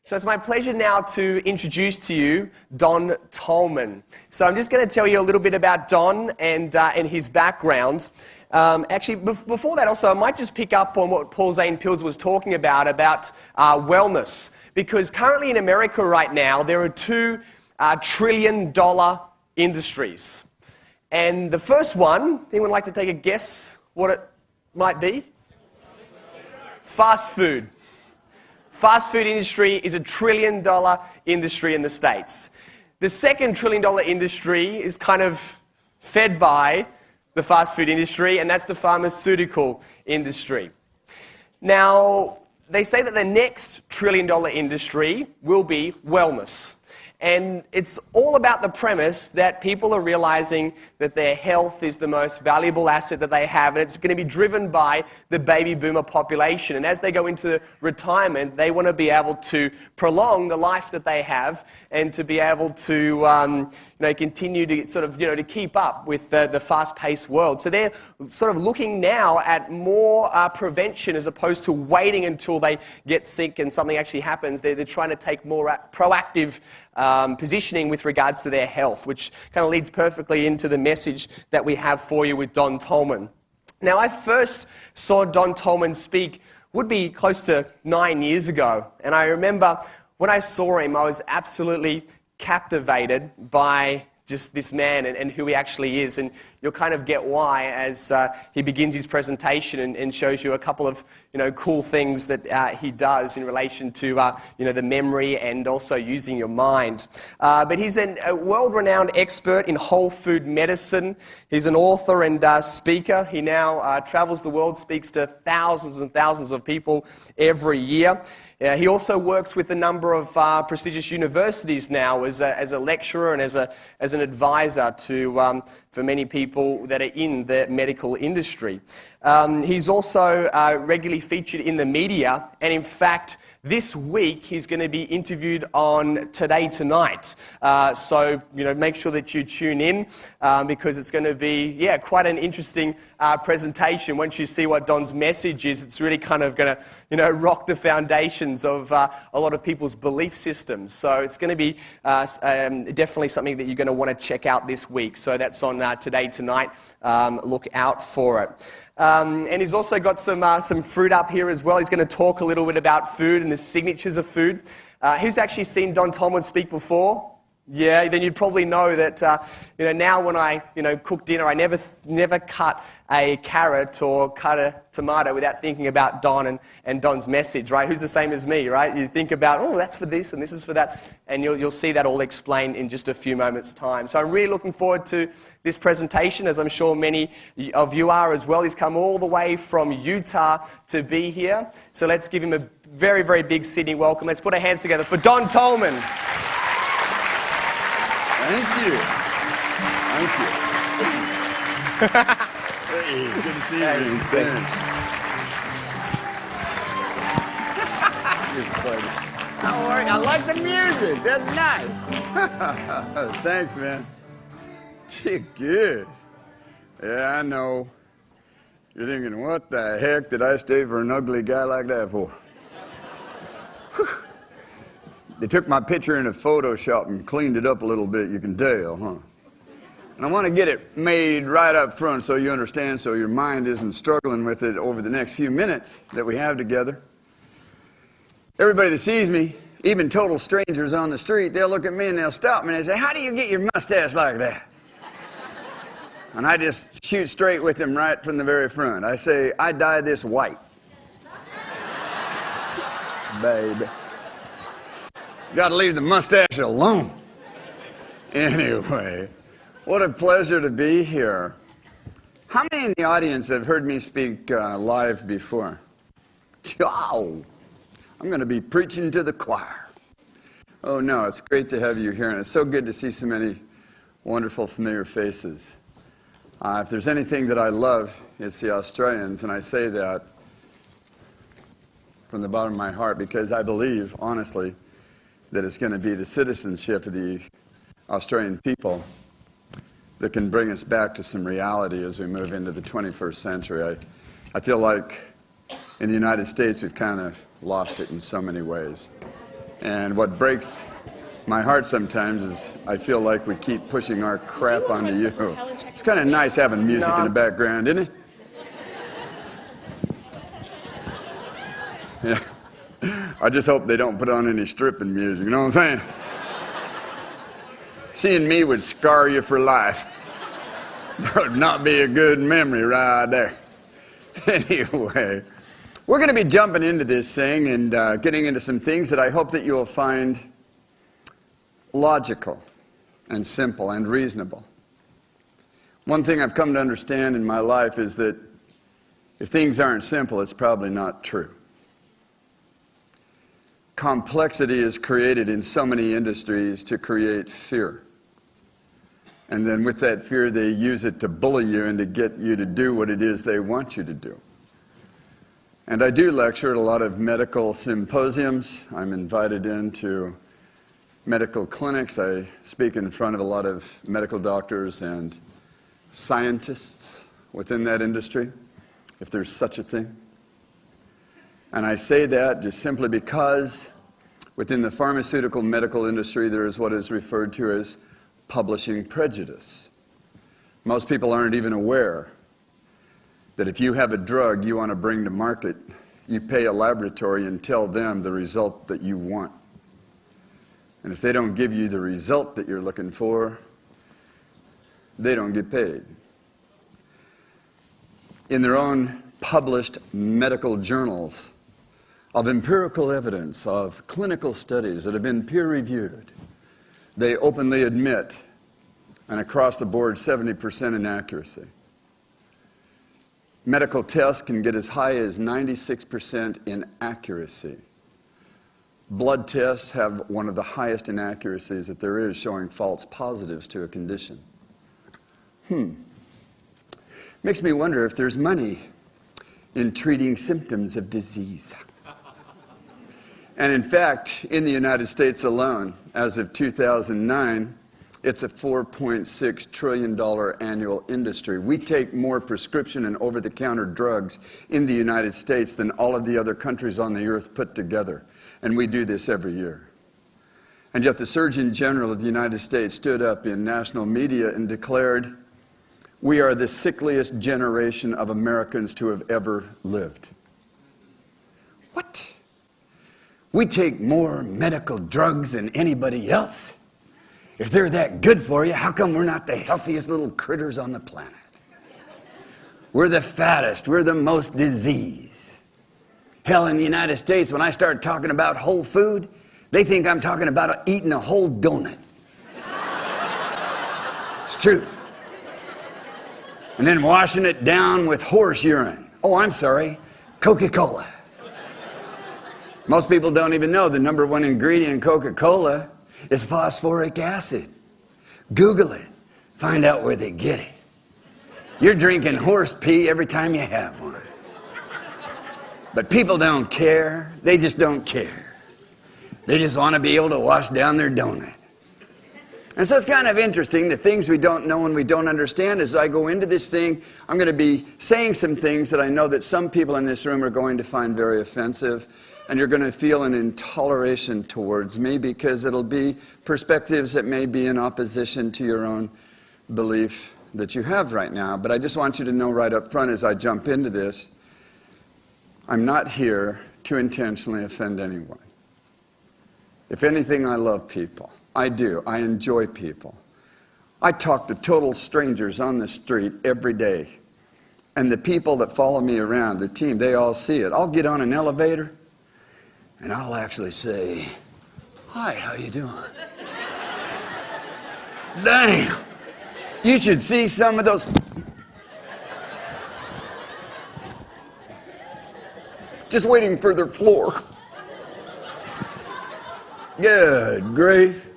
So it's my pleasure now to introduce to you Don Tolman. So I'm just going to tell you a little bit about Don and his background. Actually, before that also, I might just pick up on what Paul Zane Pills was talking about wellness. Because currently in America right now, there are two trillion-dollar industries. And the first one, anyone like to take a guess what it might be? Fast food. Fast food industry is a trillion-dollar industry in the States. The second trillion-dollar industry is kind of fed by the fast food industry, and that's the pharmaceutical industry. Now, they say that the next trillion-dollar industry will be wellness. And it's all about the premise that people are realizing that their health is the most valuable asset that they have, and it's going to be driven by the baby boomer population. And as they go into retirement, they want to be able to prolong the life that they have and to be able to continue to to keep up with the fast-paced world. So they're sort of looking now at more prevention as opposed to waiting until they get sick and something actually happens. They're trying to take more proactive positioning with regards to their health, which kind of leads perfectly into the message that we have for you with Don Tolman. Now, I first saw Don Tolman speak, would be close to 9 years ago, and I remember when I saw him, I was absolutely captivated by just this man and who he actually is, and you'll kind of get why as he begins his presentation and shows you a couple of cool things that he does in relation to the memory and also using your mind. But he's a world-renowned expert in whole food medicine. He's an author and speaker. He now travels the world, speaks to thousands and thousands of people every year. He also works with a number of prestigious universities now as a lecturer and as an advisor to for many people that are in the medical industry. He's also regularly featured in the media, and in fact, this week he's going to be interviewed on Today Tonight. So make sure that you tune in because it's going to be quite an interesting presentation. Once you see what Don's message is, it's really kind of going to rock the foundations of a lot of people's belief systems. So it's going to be definitely something that you're going to want to check out this week. So that's on Today Tonight. Look out for it. And he's also got some fruit up here as well. He's going to talk a little bit about food and the signatures of food. Who's actually seen Don Tolman speak before? Yeah, then you'd probably know that now when I cook dinner, I never cut a carrot or cut a tomato without thinking about Don and Don's message, right? Who's the same as me, right? You think about, that's for this and this is for that, and you'll see that all explained in just a few moments' time. So I'm really looking forward to this presentation, as I'm sure many of you are as well. He's come all the way from Utah to be here. So let's give him a very, very big Sydney welcome. Let's put our hands together for Don Tolman. Thank you. Hey, good to see you. Thanks. How are you? I like the music. That's nice. Thanks, man. Good. Yeah, I know. You're thinking, what the heck did I stay for an ugly guy like that for? They took my picture in a Photoshop and cleaned it up a little bit, you can tell, huh? And I want to get it made right up front so you understand, so your mind isn't struggling with it over the next few minutes that we have together. Everybody that sees me, even total strangers on the street, they'll look at me and they'll stop me and they say, how do you get your mustache like that? And I just shoot straight with them right from the very front. I say, I dye this white. Baby. Got to leave the mustache alone. Anyway, what a pleasure to be here. How many in the audience have heard me speak live before? Oh, I'm going to be preaching to the choir. Oh, no, it's great to have you here, and it's so good to see so many wonderful, familiar faces. If there's anything that I love, it's the Australians, and I say that from the bottom of my heart because I believe, honestly, that it's going to be the citizenship of the Australian people that can bring us back to some reality as we move into the 21st century. I feel like in the United States we've kind of lost it in so many ways. And what breaks my heart sometimes is I feel like we keep pushing our crap onto you. It's kind of nice having music in the background, isn't it? Yeah. I just hope they don't put on any stripping music, you know what I'm saying? Seeing me would scar you for life. That would not be a good memory right there. Anyway, we're going to be jumping into this thing and getting into some things that I hope that you will find logical and simple and reasonable. One thing I've come to understand in my life is that if things aren't simple, it's probably not true. Complexity is created in so many industries to create fear. And then with that fear, they use it to bully you and to get you to do what it is they want you to do. And I do lecture at a lot of medical symposiums. I'm invited into medical clinics. I speak in front of a lot of medical doctors and scientists within that industry, if there's such a thing. And I say that just simply because within the pharmaceutical medical industry, there is what is referred to as publishing prejudice. Most people aren't even aware that if you have a drug you want to bring to market, you pay a laboratory and tell them the result that you want. And if they don't give you the result that you're looking for, they don't get paid. In their own published medical journals of empirical evidence, of clinical studies that have been peer-reviewed, they openly admit an across-the-board 70% inaccuracy. Medical tests can get as high as 96% inaccuracy. Blood tests have one of the highest inaccuracies that there is, showing false positives to a condition. Makes me wonder if there's money in treating symptoms of disease. And in fact, in the United States alone, as of 2009, it's a $4.6 trillion annual industry. We take more prescription and over-the-counter drugs in the United States than all of the other countries on the earth put together. And we do this every year. And yet the Surgeon General of the United States stood up in national media and declared, "We are the sickliest generation of Americans to have ever lived." What? We take more medical drugs than anybody else? If they're that good for you, how come we're not the healthiest little critters on the planet? We're the fattest. We're the most diseased. Hell, in the United States, when I start talking about whole food, they think I'm talking about eating a whole donut. It's true. And then washing it down with horse urine. Oh, I'm sorry, Coca-Cola. Most people don't even know the number one ingredient in Coca-Cola is phosphoric acid. Google it. Find out where they get it. You're drinking horse pee every time you have one. But people don't care. They just don't care. They just want to be able to wash down their donut. And so it's kind of interesting, the things we don't know and we don't understand. As I go into this thing, I'm going to be saying some things that I know that some people in this room are going to find very offensive. And you're going to feel an intoleration towards me because it'll be perspectives that may be in opposition to your own belief that you have right now. But I just want you to know right up front as I jump into this, I'm not here to intentionally offend anyone. If anything, I love people. I do. I enjoy people. I talk to total strangers on the street every day. And the people that follow me around, the team, they all see it. I'll get on an elevator and I'll actually say, "Hi, how you doing?" Damn. You should see some of those. Just waiting for their floor. Good grief.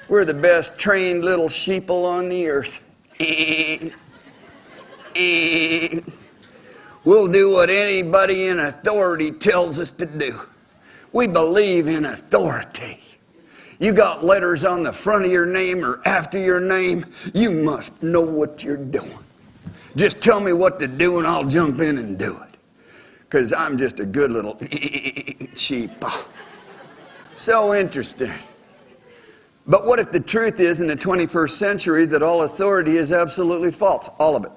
We're the best trained little sheeple on the earth. We'll do what anybody in authority tells us to do. We believe in authority. You got letters on the front of your name or after your name, you must know what you're doing. Just tell me what to do and I'll jump in and do it. Because I'm just a good little sheep. So interesting. But what if the truth is in the 21st century that all authority is absolutely false? All of it.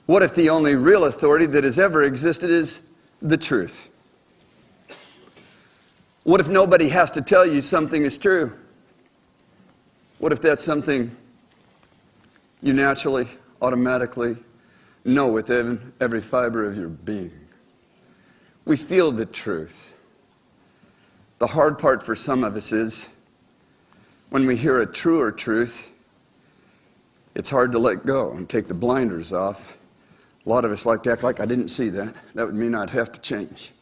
What if the only real authority that has ever existed is the truth? What if nobody has to tell you something is true? What if that's something you naturally, automatically know with every fiber of your being? We feel the truth. The hard part for some of us is when we hear a truer truth, it's hard to let go and take the blinders off. A lot of us like to act like I didn't see that. That would mean I'd have to change.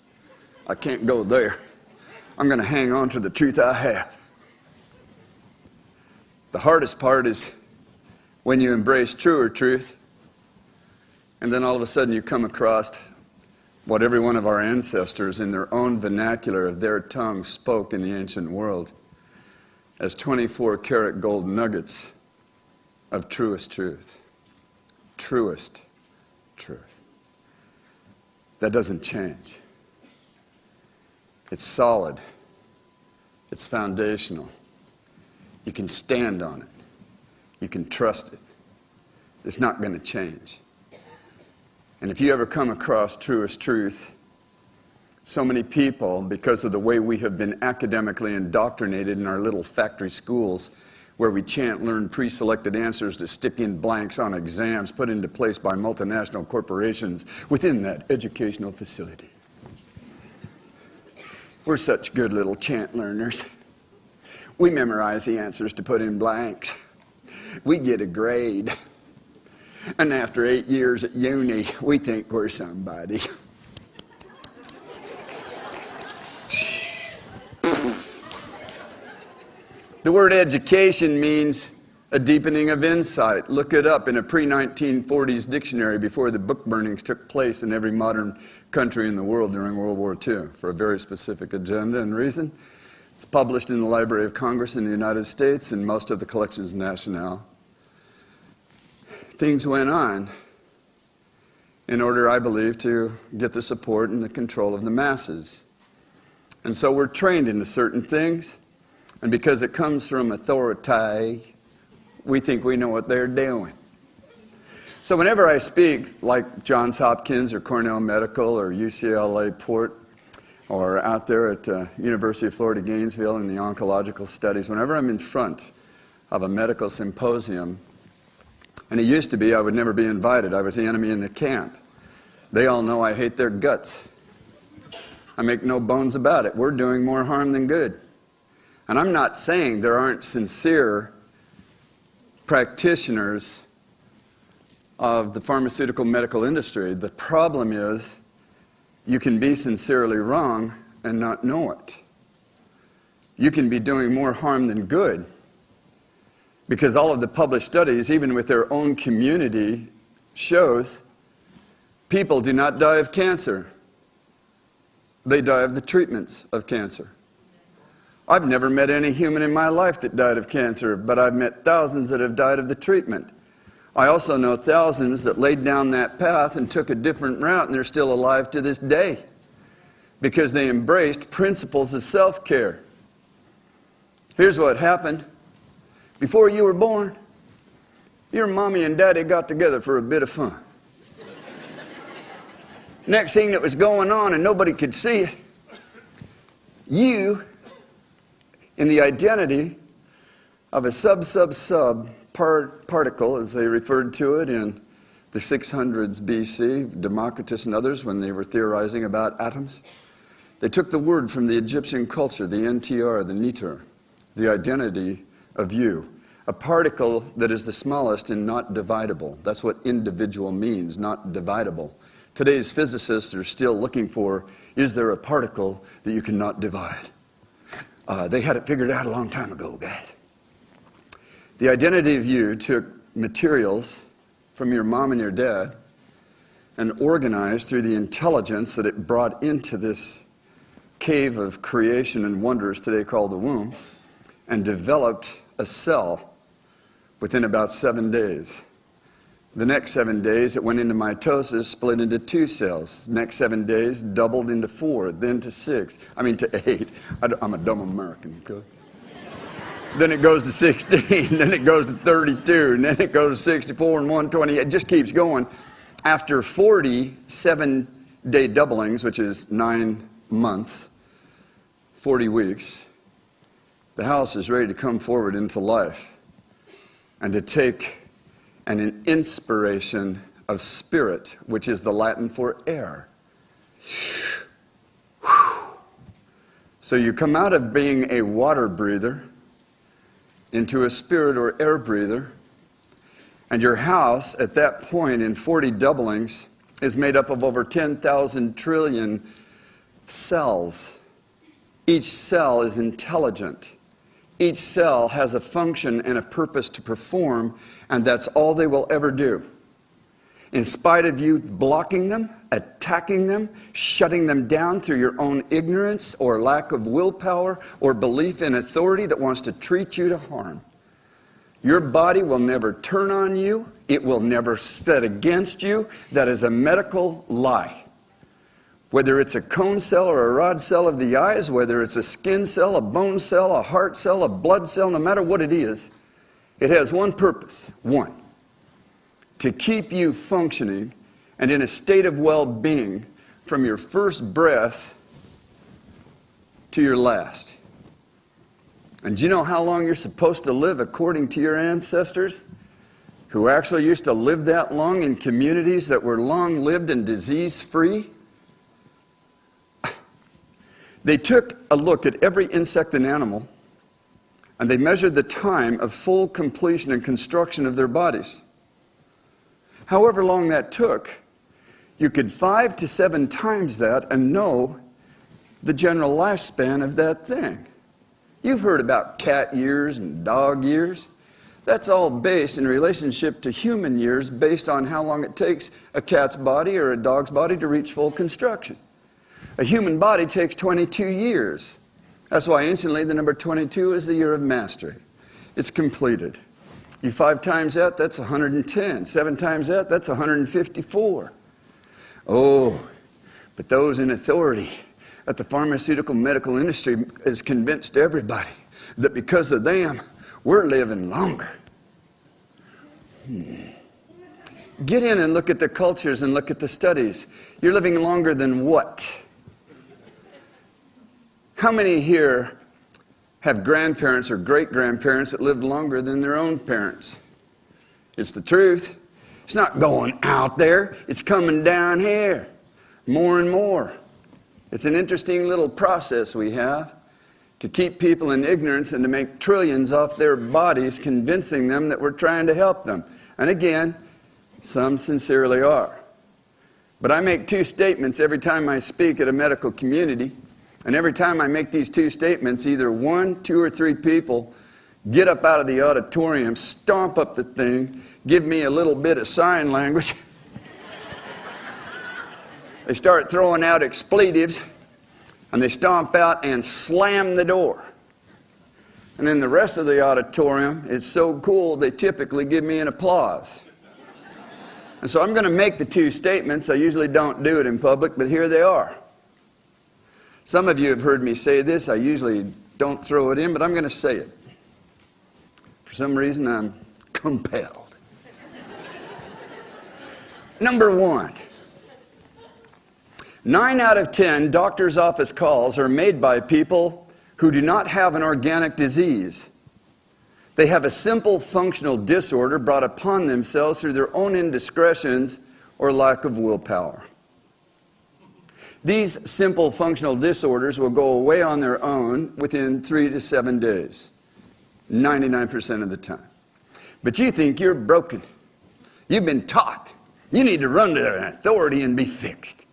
I can't go there. I'm going to hang on to the truth I have. The hardest part is when you embrace truer truth, and then all of a sudden you come across what every one of our ancestors in their own vernacular of their tongue spoke in the ancient world as 24-karat gold nuggets of truest truth. Truest truth. That doesn't change. It's solid. It's foundational. You can stand on it. You can trust it. It's not going to change. And if you ever come across truest truth, so many people, because of the way we have been academically indoctrinated in our little factory schools, where we chant, learn pre-selected answers to stick in blanks on exams put into place by multinational corporations within that educational facility. We're such good little chant learners. We memorize the answers to put in blanks. We get a grade. And after 8 years at uni, we think we're somebody. The word education means a deepening of insight. Look it up in a pre-1940s dictionary before the book burnings took place in every modern country in the world during World War II for a very specific agenda and reason. It's published in the Library of Congress in the United States and most of the collections nationale. Things went on in order, I believe, to get the support and the control of the masses. And so we're trained into certain things, and because it comes from authority, we think we know what they're doing. So whenever I speak, like Johns Hopkins or Cornell Medical or UCLA Port, or out there at University of Florida Gainesville in the oncological studies, whenever I'm in front of a medical symposium, and it used to be I would never be invited. I was the enemy in the camp. They all know I hate their guts. I make no bones about it. We're doing more harm than good. And I'm not saying there aren't sincere practitioners of the pharmaceutical medical industry. The problem is you can be sincerely wrong and not know it. You can be doing more harm than good. Because all of the published studies, even with their own community, shows people do not die of cancer. They die of the treatments of cancer. I've never met any human in my life that died of cancer, but I've met thousands that have died of the treatment. I also know thousands that laid down that path and took a different route, and they're still alive to this day because they embraced principles of self-care. Here's what happened. Before you were born, your mommy and daddy got together for a bit of fun. Next thing that was going on, and nobody could see it, you, in the identity of a particle, as they referred to it in the 600s BC, Democritus and others, when they were theorizing about atoms, they took the word from the Egyptian culture, the NTR, the neter, the identity of you. A particle that is the smallest and not dividable. That's what individual means, not dividable. Today's physicists are still looking for, is there a particle that you cannot divide? They had it figured out a long time ago, guys. The identity of you took materials from your mom and your dad and organized through the intelligence that it brought into this cave of creation and wonders today called the womb, and developed a cell within about 7 days The next 7 days, it went into mitosis, split into 2 cells. Next 7 days, doubled into 4, then to 8. I'm a dumb American. Okay? Then it goes to 16, then it goes to 32, and then it goes to 64 and 120. It just keeps going. After 47-day doublings, which is 9 months, 40 weeks, the house is ready to come forward into life and to take an inspiration of spirit, which is the Latin for air. So you come out of being a water breather into a spirit or air breather, and your house at that point in 40 doublings is made up of over 10,000 trillion cells. Each cell is intelligent. Each cell has a function and a purpose to perform, and that's all they will ever do. In spite of you blocking them, attacking them, shutting them down through your own ignorance or lack of willpower or belief in authority that wants to treat you to harm. Your body will never turn on you. It will never set against you. That is a medical lie. Whether it's a cone cell or a rod cell of the eyes, whether it's a skin cell, a bone cell, a heart cell, a blood cell, no matter what it is, it has one purpose. One, to keep you functioning and in a state of well-being from your first breath to your last. And do you know how long you're supposed to live according to your ancestors, who actually used to live that long in communities that were long-lived and disease-free? They took a look at every insect and animal, and they measured the time of full completion and construction of their bodies. However long that took, you could 5 to 7 times that and know the general lifespan of that thing. You've heard about cat years and dog years. That's all based in relationship to human years, based on how long it takes a cat's body or a dog's body to reach full construction. A human body takes 22 years. That's why anciently the number 22 is the year of mastery. It's completed. You 5 times that, that's 110. 7 times that, that's 154. Oh, but those in authority at the pharmaceutical medical industry has convinced everybody that because of them, we're living longer. Get in and look at the cultures and look at the studies. You're living longer than what? How many here have grandparents or great-grandparents that lived longer than their own parents? It's the truth. It's not going out there. It's coming down here more and more. It's an interesting little process we have to keep people in ignorance and to make trillions off their bodies, convincing them that we're trying to help them. And again, some sincerely are. But I make 2 statements every time I speak at a medical community. And every time I make these 2 statements, either 1, 2, or 3 people get up out of the auditorium, stomp up the thing, give me a little bit of sign language. They start throwing out expletives, and they stomp out and slam the door. And then the rest of the auditorium is so cool, they typically give me an applause. And so I'm going to make the 2 statements. I usually don't do it in public, but here they are. Some of you have heard me say this. I usually don't throw it in, but I'm going to say it. For some reason, I'm compelled. Number 1. 9 out of 10 doctor's office calls are made by people who do not have an organic disease. They have a simple functional disorder brought upon themselves through their own indiscretions or lack of willpower. These simple functional disorders will go away on their own within 3 to 7 days, 99% of the time. But you think you're broken. You've been taught. You need to run to an authority and be fixed.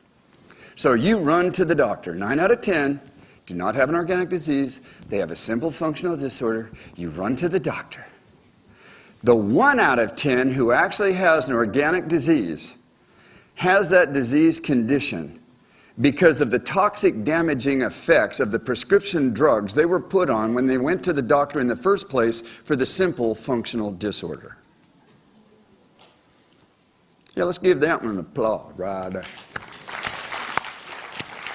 So you run to the doctor. 9 out of 10 do not have an organic disease. They have a simple functional disorder. You run to the doctor. The 1 out of 10 who actually has an organic disease has that disease condition because of the toxic damaging effects of the prescription drugs they were put on when they went to the doctor in the first place for the simple functional disorder. Yeah, let's give that one an applause right there.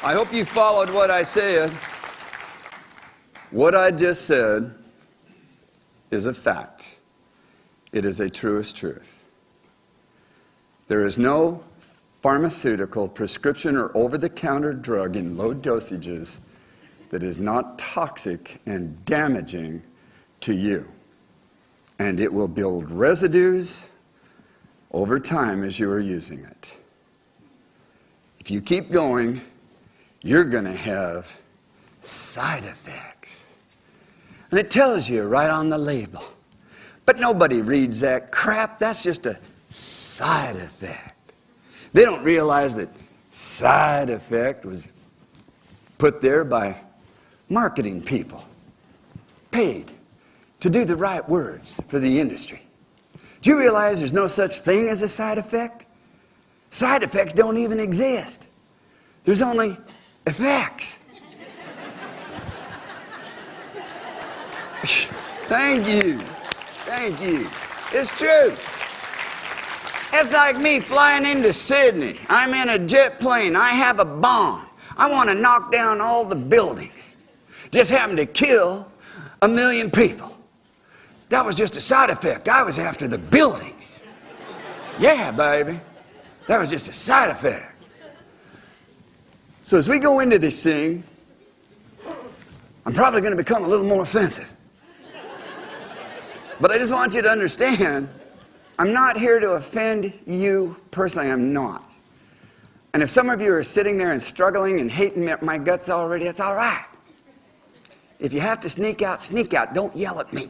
I hope you followed what I said. What I just said is a fact. It is a truest truth. There is no pharmaceutical, prescription, or over-the-counter drug in low dosages that is not toxic and damaging to you. And it will build residues over time as you are using it. If you keep going, you're going to have side effects. And it tells you right on the label. But nobody reads that crap. That's just a side effect. They don't realize that side effect was put there by marketing people, paid to do the right words for the industry. Do you realize there's no such thing as a side effect? Side effects don't even exist. There's only effects. Thank you. Thank you. It's true. It's like me flying into Sydney. I'm in a jet plane. I have a bomb. I want to knock down all the buildings. Just happened to kill 1 million people. That was just a side effect. I was after the buildings. Yeah, baby. That was just a side effect. So as we go into this thing, I'm probably going to become a little more offensive. But I just want you to understand, I'm not here to offend you personally. I'm not. And if some of you are sitting there and struggling and hating my guts already, that's all right. If you have to sneak out, sneak out. Don't yell at me.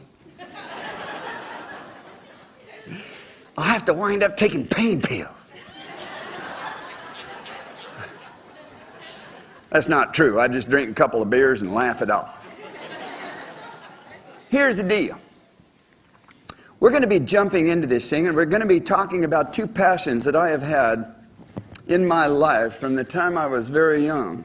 I'll have to wind up taking pain pills. That's not true. I just drink a couple of beers and laugh it off. Here's the deal. We're going to be jumping into this thing, and we're going to be talking about two passions that I have had in my life from the time I was very young.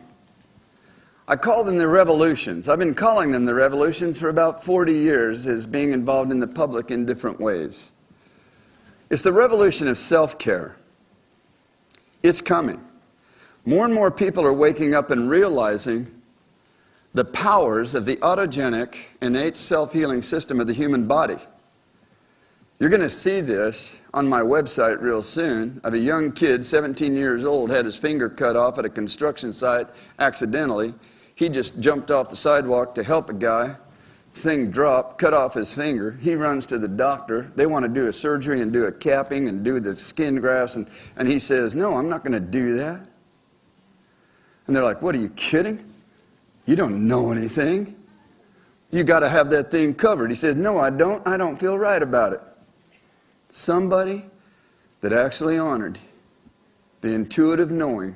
I call them the revolutions. I've been calling them the revolutions for about 40 years as being involved in the public in different ways. It's the revolution of self-care. It's coming. More and more people are waking up and realizing the powers of the autogenic, innate self-healing system of the human body. You're going to see this on my website real soon of a young kid, 17 years old, had his finger cut off at a construction site accidentally. He just jumped off the sidewalk to help a guy. Thing dropped, cut off his finger. He runs to the doctor. They want to do a surgery and do a capping and do the skin grafts. And he says, no, I'm not going to do that. And they're like, what, are you kidding? You don't know anything. You got to have that thing covered. He says, no, I don't. I don't feel right about it. Somebody that actually honored the intuitive knowing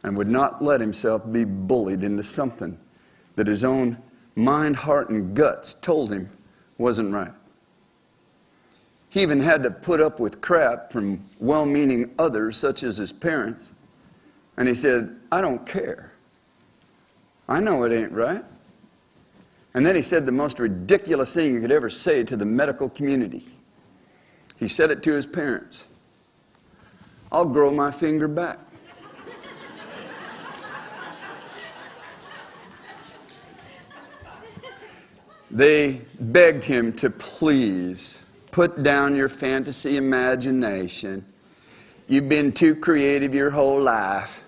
and would not let himself be bullied into something that his own mind, heart, and guts told him wasn't right. He even had to put up with crap from well-meaning others, such as his parents. And he said, I don't care. I know it ain't right. And then he said the most ridiculous thing you could ever say to the medical community. He said it to his parents. I'll grow my finger back. They begged him to please put down your fantasy imagination. You've been too creative your whole life,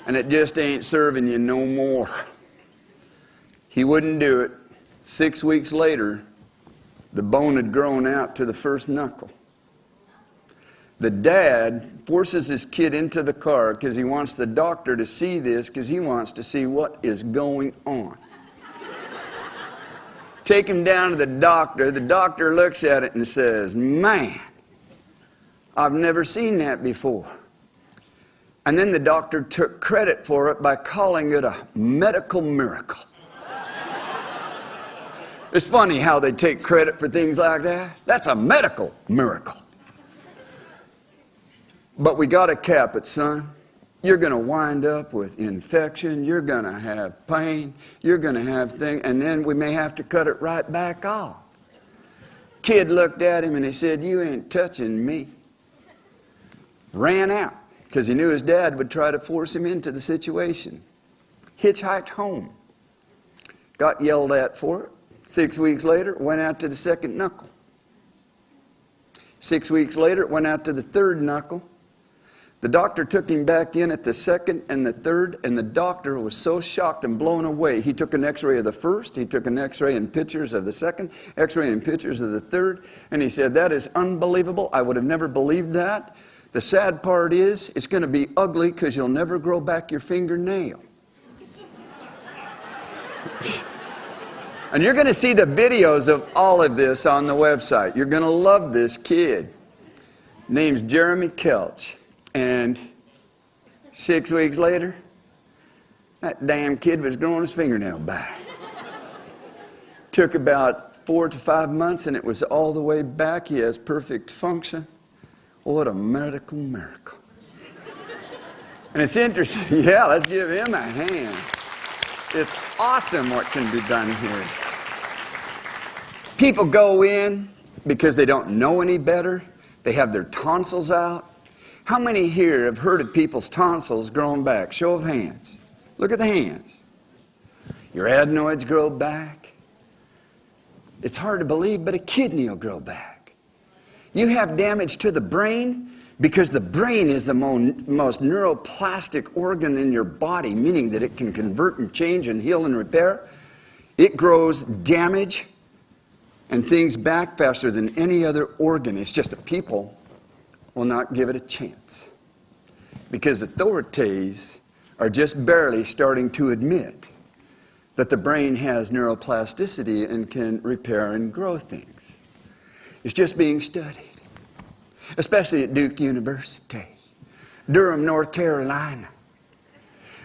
and it just ain't serving you no more. He wouldn't do it. 6 weeks later, the bone had grown out to the first knuckle. The dad forces his kid into the car because he wants the doctor to see this, because he wants to see what is going on. Take him down to the doctor. The doctor looks at it and says, man, I've never seen that before. And then the doctor took credit for it by calling it a medical miracle. It's funny how they take credit for things like that. That's a medical miracle. But we got to cap it, son. You're going to wind up with infection. You're going to have pain. You're going to have things. And then we may have to cut it right back off. Kid looked at him and he said, you ain't touching me. ran out because he knew his dad would try to force him into the situation. Hitchhiked home. Got yelled at for it. 6 weeks later, went out to the second knuckle. 6 weeks later, it went out to the third knuckle. The doctor took him back in at the second and the third, and the doctor was so shocked and blown away. He took an x-ray of the first, he took an x-ray and pictures of the second, x-ray and pictures of the third, and he said, "That is unbelievable. I would have never believed that. The sad part is, it's going to be ugly because you'll never grow back your fingernail." And you're going to see the videos of all of this on the website. You're going to love this kid. Name's Jeremy Kelch. And 6 weeks later, that damn kid was growing his fingernail back. Took about 4 to 5 months and it was all the way back. He has perfect function. What a medical miracle. And it's interesting. Yeah, let's give him a hand. It's awesome what can be done here. People go in because they don't know any better. They have their tonsils out. How many here have heard of people's tonsils growing back? Show of hands. Look at the hands. Your adenoids grow back. It's hard to believe, but a kidney will grow back. You have damage to the brain because the brain is the most neuroplastic organ in your body, meaning that it can convert and change and heal and repair. It grows damage and things back faster than any other organ. It's just that people will not give it a chance because authorities are just barely starting to admit that the brain has neuroplasticity and can repair and grow things. It's just being studied, especially at Duke University, Durham, North Carolina.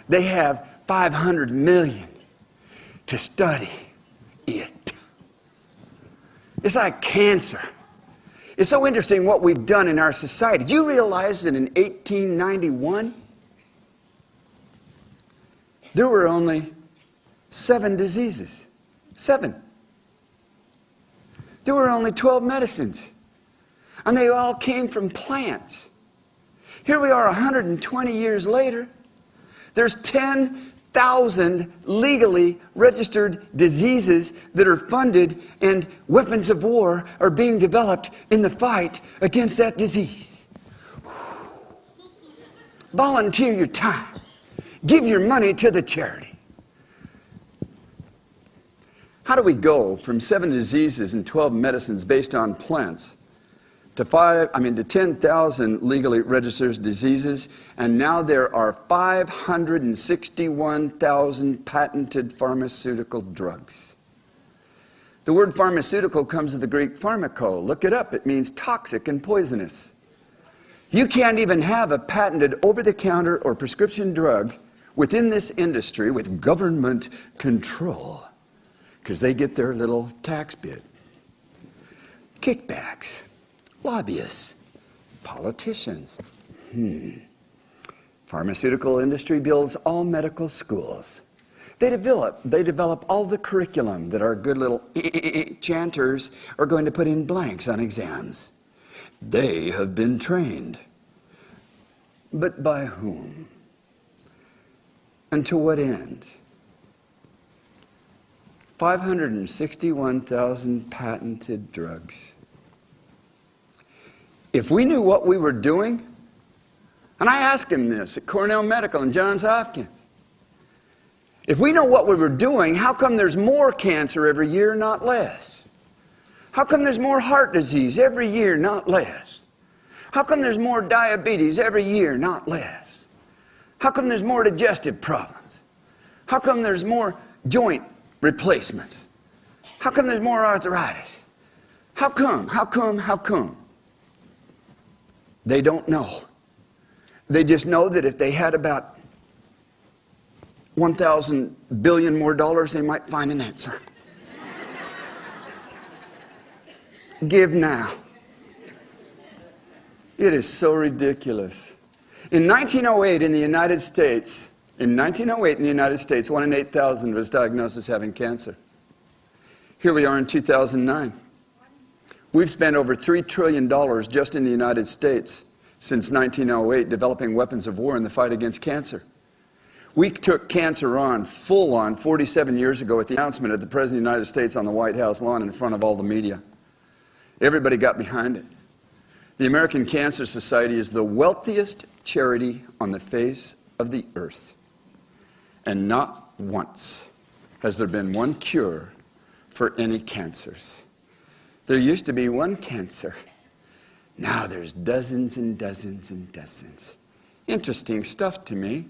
They have $500 million to study it. It's like cancer. It's so interesting what we've done in our society. Do you realize that in 1891, there were only 7 diseases? 7. There were only 12 medicines. And they all came from plants. Here we are 120 years later. There's 10,000 legally registered diseases that are funded, and weapons of war are being developed in the fight against that disease. Volunteer your time. Give your money to the charity. How do we go from 7 diseases and 12 medicines based on plants to 10,000 legally registered diseases, and now there are 561,000 patented pharmaceutical drugs? The word pharmaceutical comes from the Greek pharmako. Look it up. It means toxic and poisonous. You can't even have a patented over-the-counter or prescription drug within this industry with government control because they get their little tax bit. Kickbacks. Lobbyists, politicians. Pharmaceutical industry builds all medical schools. They develop all the curriculum that our good little chanters are going to put in blanks on exams. They have been trained. But by whom? And to what end? 561,000 patented drugs. If we knew what we were doing, and I asked him this at Cornell Medical and Johns Hopkins, if we know what we were doing, how come there's more cancer every year, not less? How come there's more heart disease every year, not less? How come there's more diabetes every year, not less? How come there's more digestive problems? How come there's more joint replacements? How come there's more arthritis? How come? How come? How come? They don't know. They just know that if they had about 1,000 billion more dollars, they might find an answer. Give now. It is so ridiculous. In 1908 in the United States, 1 in 8,000 was diagnosed as having cancer. Here we are in 2009. We've spent over $3 trillion just in the United States since 1908, developing weapons of war in the fight against cancer. We took cancer on, full on, 47 years ago with the announcement of the President of the United States on the White House lawn in front of all the media. Everybody got behind it. The American Cancer Society is the wealthiest charity on the face of the earth. And not once has there been one cure for any cancers. There used to be one cancer. Now there's dozens and dozens and dozens. Interesting stuff to me.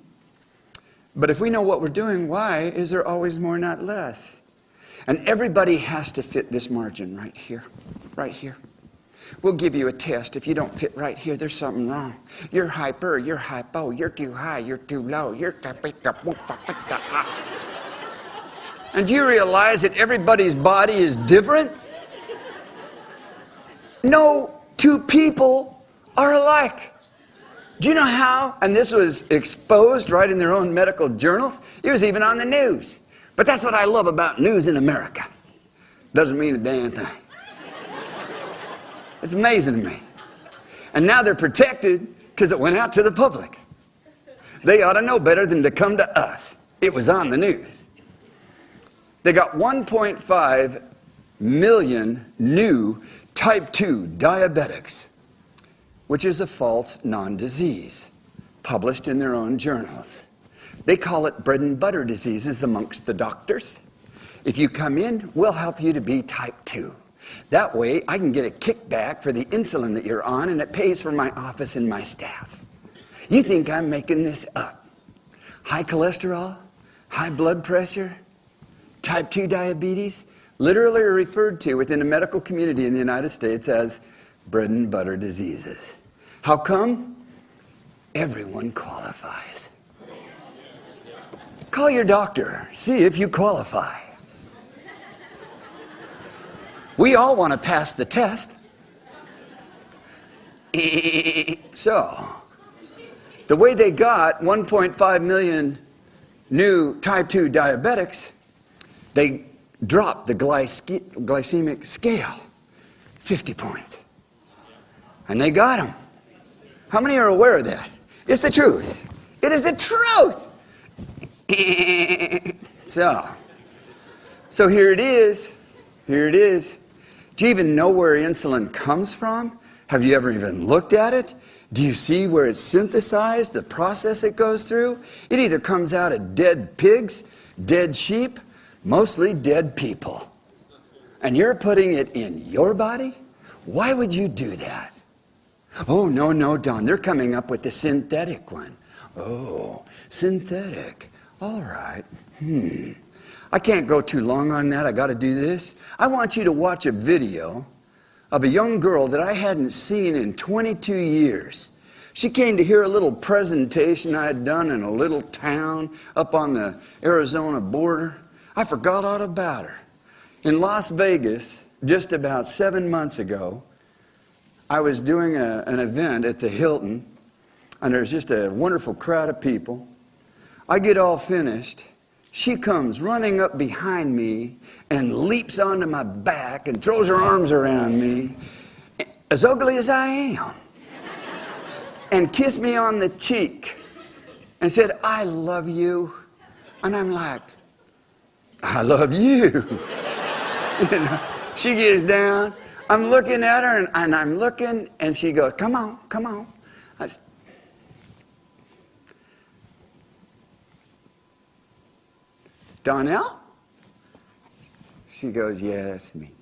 But if we know what we're doing, why is there always more, not less? And everybody has to fit this margin right here, right here. We'll give you a test. If you don't fit right here, there's something wrong. You're hyper, you're hypo, you're too high, you're too low, you're... And do you realize that everybody's body is different? No two people are alike. Do you know how? And this was exposed right in their own medical journals. It was even on the news. But that's what I love about news in America. Doesn't mean a damn thing. It's amazing to me. And now they're protected because it went out to the public. They ought to know better than to come to us. It was on the news. They got 1.5 million new type 2 diabetics, which is a false non-disease, published in their own journals. They call it bread and butter diseases amongst the doctors. If you come in, we'll help you to be type 2. That way, I can get a kickback for the insulin that you're on, and it pays for my office and my staff. You think I'm making this up? High cholesterol, high blood pressure, type 2 diabetes, literally are referred to within the medical community in the United States as bread and butter diseases. How come? Everyone qualifies. Call your doctor, see if you qualify. We all want to pass the test. So, the way they got 1.5 million new type 2 diabetics, they dropped the glycemic scale 50 points. And they got them. How many are aware of that? It's the truth. It is the truth. So here it is. Here it is. Do you even know where insulin comes from? Have you ever even looked at it? Do you see where it's synthesized, the process it goes through? It either comes out of dead pigs, dead sheep, mostly dead people. And you're putting it in your body? Why would you do that? Oh, no, Don, they're coming up with the synthetic one. Oh, synthetic. All right. I can't go too long on that. I got to do this. I want you to watch a video of a young girl that I hadn't seen in 22 years. She came to hear a little presentation I had done in a little town up on the Arizona border. I forgot all about her. In Las Vegas, just about 7 months ago, I was doing an event at the Hilton, and there's just a wonderful crowd of people. I get all finished. She comes running up behind me and leaps onto my back and throws her arms around me, as ugly as I am, and kissed me on the cheek and said, "I love you." And I'm like, "I love you." You know, she gets down. I'm looking at her, and I'm looking, and she goes, "Come on, come on." I said, "Donnell?" She goes, "Yeah, that's me."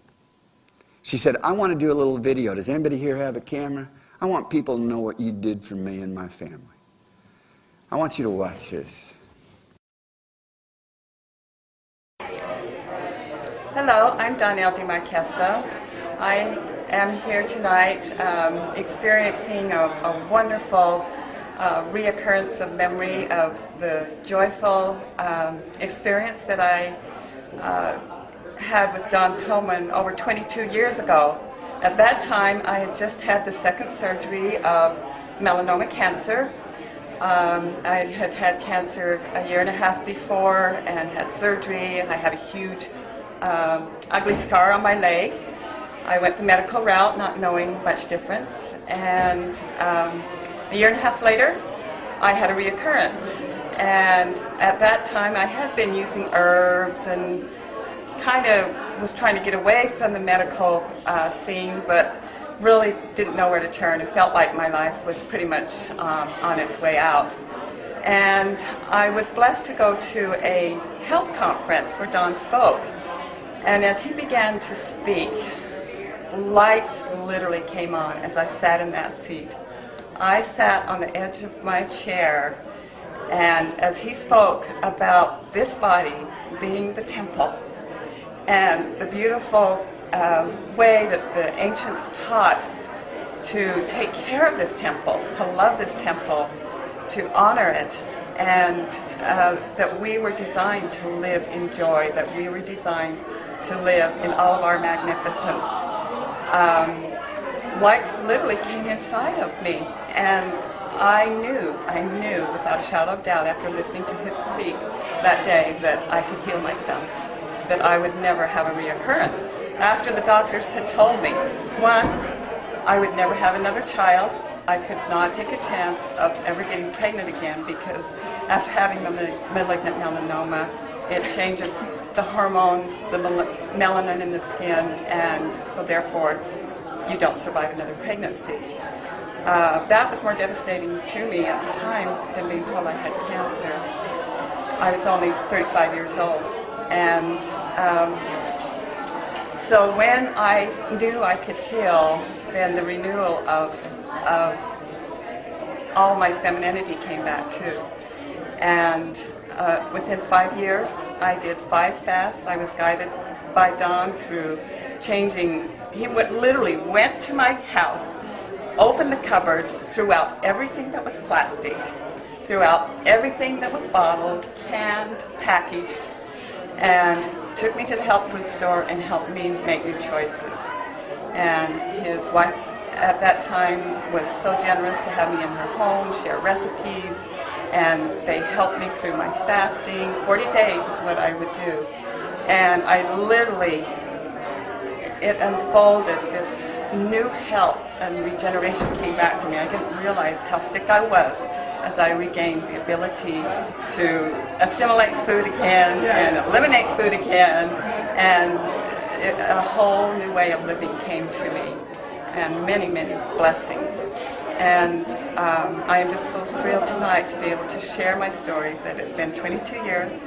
She said, "I want to do a little video. Does anybody here have a camera? I want people to know what you did for me and my family. I want you to watch this." Hello, I'm Donnell DeMarquesa. I am here tonight experiencing a wonderful reoccurrence of memory of the joyful experience that I had with Don Tolman over 22 years ago. At that time, I had just had the second surgery of melanoma cancer. I had had cancer a year and a half before and had surgery. I had a huge ugly scar on my leg. I went the medical route, not knowing much difference, and A year and a half later, I had a reoccurrence. And at that time, I had been using herbs and kind of was trying to get away from the medical scene, but really didn't know where to turn and felt like my life was pretty much on its way out. And I was blessed to go to a health conference where Don spoke. And as he began to speak, lights literally came on as I sat in that seat. I sat on the edge of my chair, and as he spoke about this body being the temple and the beautiful way that the ancients taught to take care of this temple, to love this temple, to honor it, and that we were designed to live in joy, that we were designed to live in all of our magnificence. Lights literally came inside of me, and I knew without a shadow of doubt after listening to his speak that day that I could heal myself, that I would never have a reoccurrence. After the doctors had told me, one, I would never have another child. I could not take a chance of ever getting pregnant again because after having malignant melanoma, it changes the hormones, the melanin in the skin, and so therefore you don't survive another pregnancy. That was more devastating to me at the time than being told I had cancer. I was only 35 years old, and so when I knew I could heal, then the renewal of all my femininity came back too. And within 5 years, I did 5 fasts. I was guided by Don through changing. He literally went to my house, opened the cupboards, threw out everything that was plastic, threw out everything that was bottled, canned, packaged, and took me to the health food store and helped me make new choices. And his wife at that time was so generous to have me in her home, share recipes, and they helped me through my fasting. 40 days is what I would do. And I literally, it unfolded, this new health and regeneration came back to me. I didn't realize how sick I was as I regained the ability to assimilate food again and eliminate food again, and a whole new way of living came to me, and many, many blessings. And I am just so thrilled tonight to be able to share my story, that it's been 22 years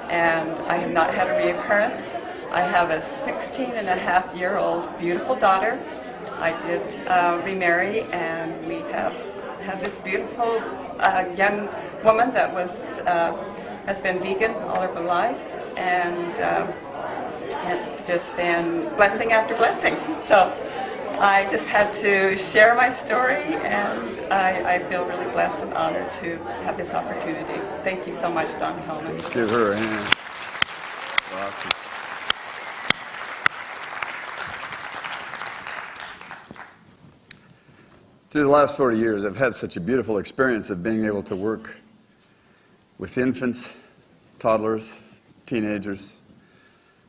and I have not had a reoccurrence. I have a 16-and-a-half-year-old beautiful daughter. I did remarry, and we have had this beautiful young woman that has been vegan all of her life, and it's just been blessing after blessing. So I just had to share my story, and I feel really blessed and honored to have this opportunity. Thank you so much, Don Tolman. Let's give her a hand. Awesome. Through the last 40 years, I've had such a beautiful experience of being able to work with infants, toddlers, teenagers,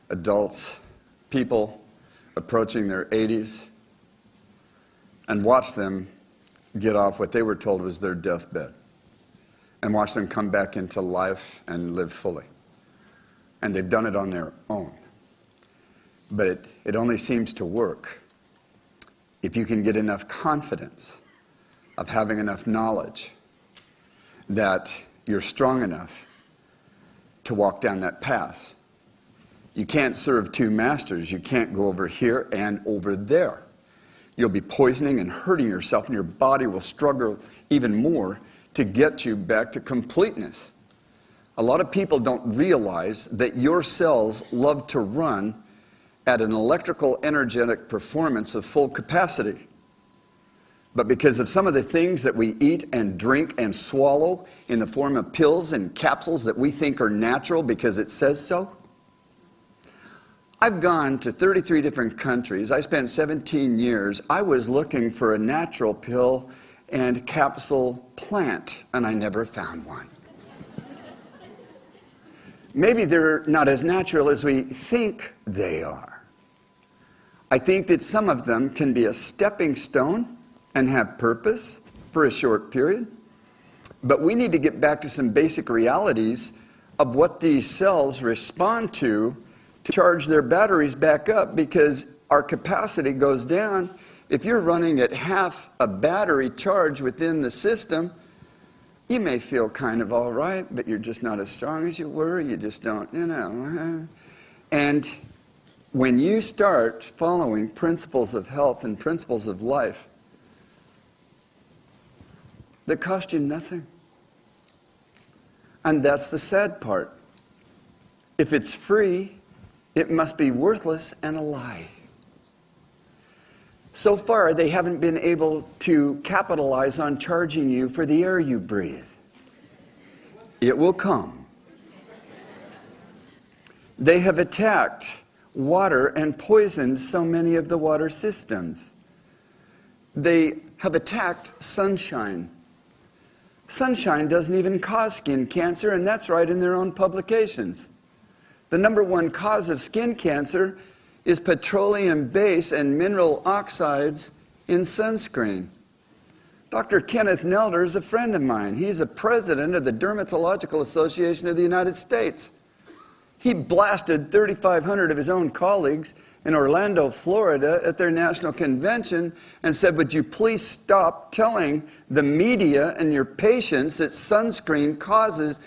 adults, people approaching their 80s, and watch them get off what they were told was their deathbed, and watch them come back into life and live fully. And they've done it on their own. But it only seems to work if you can get enough confidence of having enough knowledge that you're strong enough to walk down that path. You can't serve two masters. You can't go over here and over there. You'll be poisoning and hurting yourself, and your body will struggle even more to get you back to completeness. A lot of people don't realize that your cells love to run at an electrical energetic performance of full capacity. But because of some of the things that we eat and drink and swallow in the form of pills and capsules that we think are natural because it says so, I've gone to 33 different countries. I spent 17 years. I was looking for a natural pill and capsule plant, and I never found one. Maybe they're not as natural as we think they are. I think that some of them can be a stepping stone and have purpose, for a short period. But we need to get back to some basic realities of what these cells respond to charge their batteries back up, because our capacity goes down. If you're running at half a battery charge within the system, you may feel kind of all right, but you're just not as strong as you were. You just don't, And when you start following principles of health and principles of life that cost you nothing, and that's the sad part. If it's free, it must be worthless and a lie. So far, they haven't been able to capitalize on charging you for the air you breathe. It will come. They have attacked water and poisoned so many of the water systems. They have attacked sunshine. Sunshine doesn't even cause skin cancer, and that's right in their own publications. The number one cause of skin cancer is petroleum base and mineral oxides in sunscreen. Dr. Kenneth Nelder is a friend of mine. He's a president of the Dermatological Association of the United States. He blasted 3,500 of his own colleagues in Orlando, Florida at their national convention and said, would you please stop telling the media and your patients that sunscreen causes,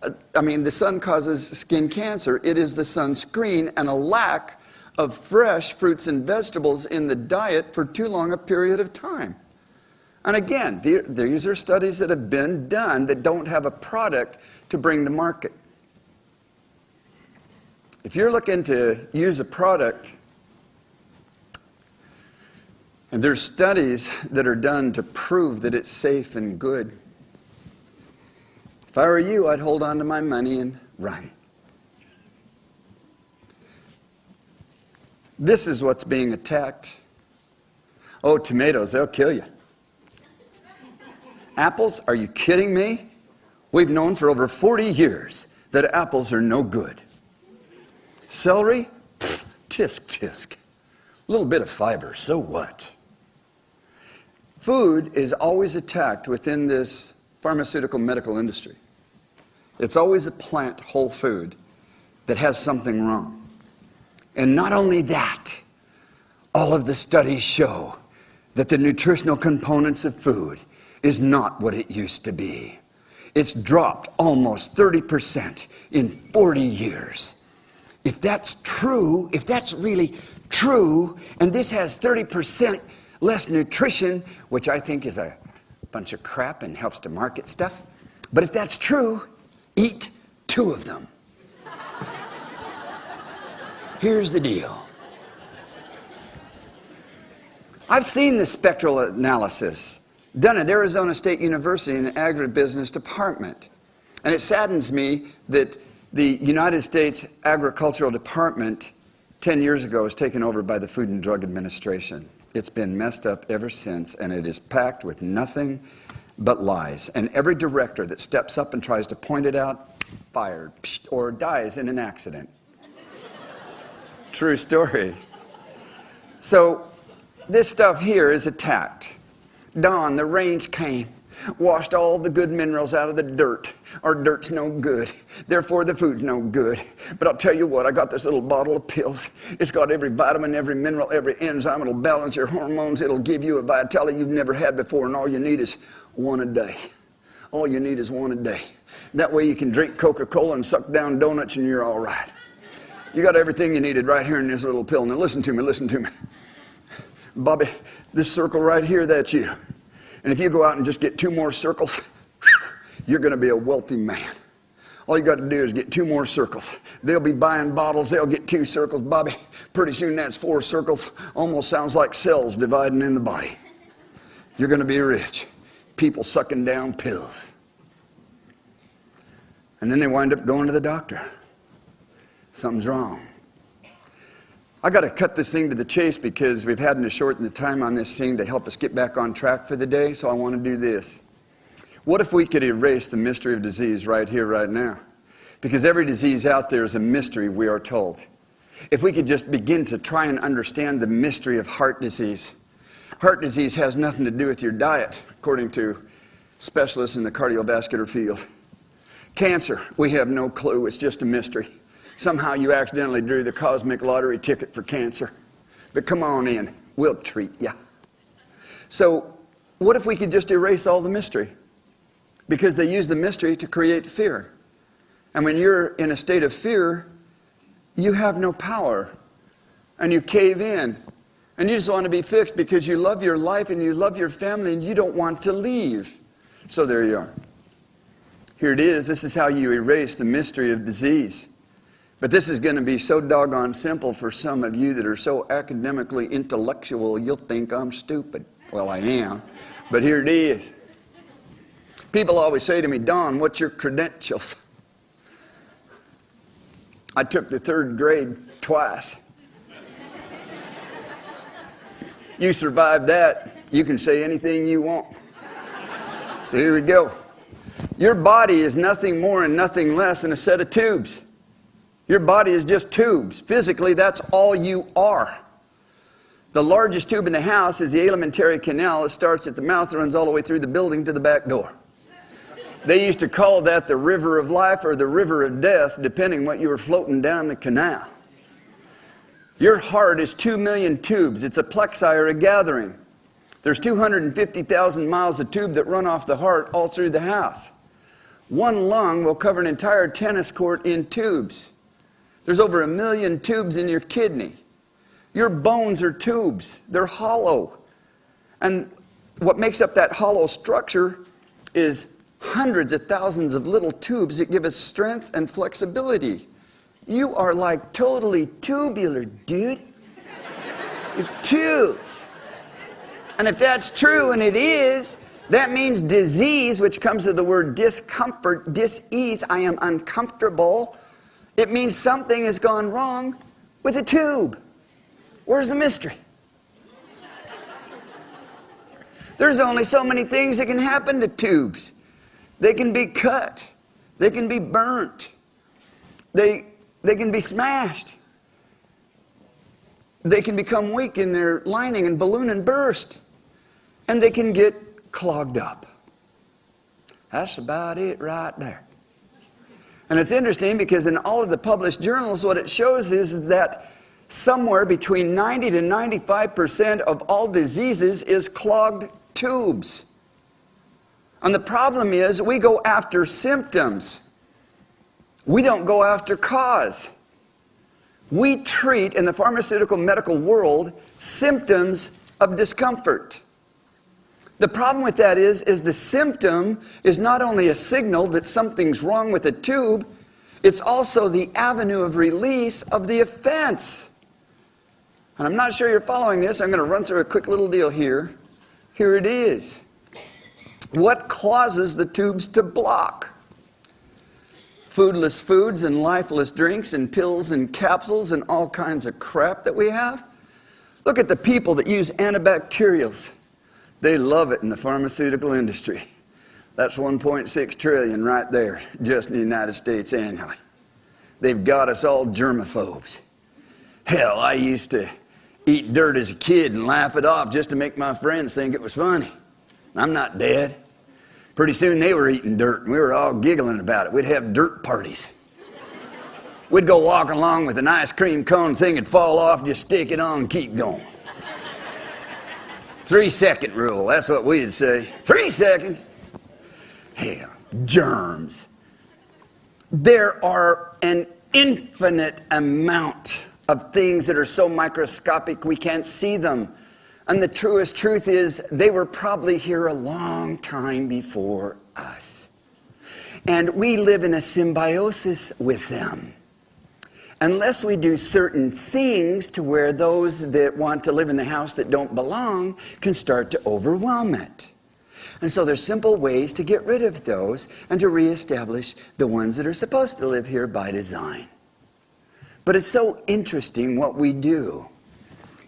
the sun causes skin cancer. It is the sunscreen and a lack of fresh fruits and vegetables in the diet for too long a period of time. And again, these are studies that have been done that don't have a product to bring to market. If you're looking to use a product, and there's studies that are done to prove that it's safe and good, if I were you, I'd hold on to my money and run. This is what's being attacked. Oh, tomatoes, they'll kill you. Apples, are you kidding me? We've known for over 40 years that apples are no good. Celery, tisk, tisk. A little bit of fiber, so what? Food is always attacked within this pharmaceutical medical industry. It's always a plant, whole food, that has something wrong. And not only that, all of the studies show that the nutritional components of food is not what it used to be. It's dropped almost 30% in 40 years. If that's true, if that's really true, and this has 30% less nutrition, which I think is a bunch of crap and helps to market stuff, but if that's true, eat 2 of them. Here's the deal. I've seen the spectral analysis done at Arizona State University in the agribusiness department. And it saddens me that the United States Agricultural Department 10 years ago was taken over by the Food and Drug Administration. It's been messed up ever since, and it is packed with nothing but lies. And every director that steps up and tries to point it out, fired, or dies in an accident. True story. So this stuff here is attacked. Dawn, the rains came, washed all the good minerals out of the dirt. Our dirt's no good, therefore the food's no good. But I'll tell you what, I got this little bottle of pills. It's got every vitamin, every mineral, every enzyme. It'll balance your hormones. It'll give you a vitality you've never had before, and all you need is 1 a day. All you need is 1 a day. That way you can drink Coca-Cola and suck down donuts and you're all right. You got everything you needed right here in this little pill. Now listen to me. Bobby, this circle right here, that's you. And if you go out and just get 2 more circles, you're going to be a wealthy man. All you got to do is get 2 more circles. They'll be buying bottles. They'll get 2 circles. Bobby, pretty soon that's 4 circles. Almost sounds like cells dividing in the body. You're going to be rich. People sucking down pills. And then they wind up going to the doctor. Something's wrong. I got to cut this thing to the chase because we've had to shorten the time on this thing to help us get back on track for the day, so I want to do this. What if we could erase the mystery of disease right here, right now? Because every disease out there is a mystery, we are told. If we could just begin to try and understand the mystery of heart disease, Heart disease has nothing to do with your diet, according to specialists in the cardiovascular field. Cancer, we have no clue. It's just a mystery. Somehow you accidentally drew the cosmic lottery ticket for cancer. But come on in. We'll treat you. So what if we could just erase all the mystery? Because they use the mystery to create fear. And when you're in a state of fear, you have no power. And you cave in. And you just want to be fixed because you love your life and you love your family and you don't want to leave. So there you are. Here it is. This is how you erase the mystery of disease. But this is going to be so doggone simple for some of you that are so academically intellectual, you'll think I'm stupid. Well, I am. But here it is. People always say to me, Don, what's your credentials? I took the 3rd grade twice. You survived that, you can say anything you want. So here we go. Your body is nothing more and nothing less than a set of tubes. Your body is just tubes. Physically, that's all you are. The largest tube in the house is the alimentary canal. It starts at the mouth, runs all the way through the building to the back door. They used to call that the river of life or the river of death, depending what you were floating down the canal. Your heart is 2 million tubes. It's a plexi or a gathering. There's 250,000 miles of tube that run off the heart all through the house. One lung will cover an entire tennis court in tubes. There's over 1 million tubes in your kidney. Your bones are tubes. They're hollow. And what makes up that hollow structure is hundreds of thousands of little tubes that give us strength and flexibility. You are like totally tubular, dude. You're tubes. And if that's true, and it is, that means disease, which comes of the word discomfort, dis-ease, I am uncomfortable. It means something has gone wrong with a tube. Where's the mystery? There's only so many things that can happen to tubes. They can be cut. They can be burnt. They can be smashed. They can become weak in their lining and balloon and burst. And they can get clogged up. That's about it right there. And it's interesting because in all of the published journals, what it shows is that somewhere between 90 to 95% of all diseases is clogged tubes. And the problem is we go after symptoms. We don't go after cause. We treat, in the pharmaceutical medical world, symptoms of discomfort. The problem with that is the symptom is not only a signal that something's wrong with a tube, it's also the avenue of release of the offense. And I'm not sure you're following this. I'm going to run through a quick little deal here. Here it is. What causes the tubes to block? Foodless foods and lifeless drinks and pills and capsules and all kinds of crap that we have. Look at the people that use antibacterials. They love it in the pharmaceutical industry. That's 1.6 trillion right there, just in the United States annually. They've got us all germaphobes. Hell, I used to eat dirt as a kid and laugh it off just to make my friends think it was funny. I'm not dead. Pretty soon they were eating dirt and we were all giggling about it. We'd have dirt parties. We'd go walking along with an ice cream cone, thing would fall off, just stick it on and keep going. 3-second rule, that's what we'd say. 3 seconds. Hell, germs. There are an infinite amount of things that are so microscopic we can't see them. And the truest truth is they were probably here a long time before us. And we live in a symbiosis with them. Unless we do certain things to where those that want to live in the house that don't belong can start to overwhelm it. And so there's simple ways to get rid of those and to reestablish the ones that are supposed to live here by design. But it's so interesting what we do.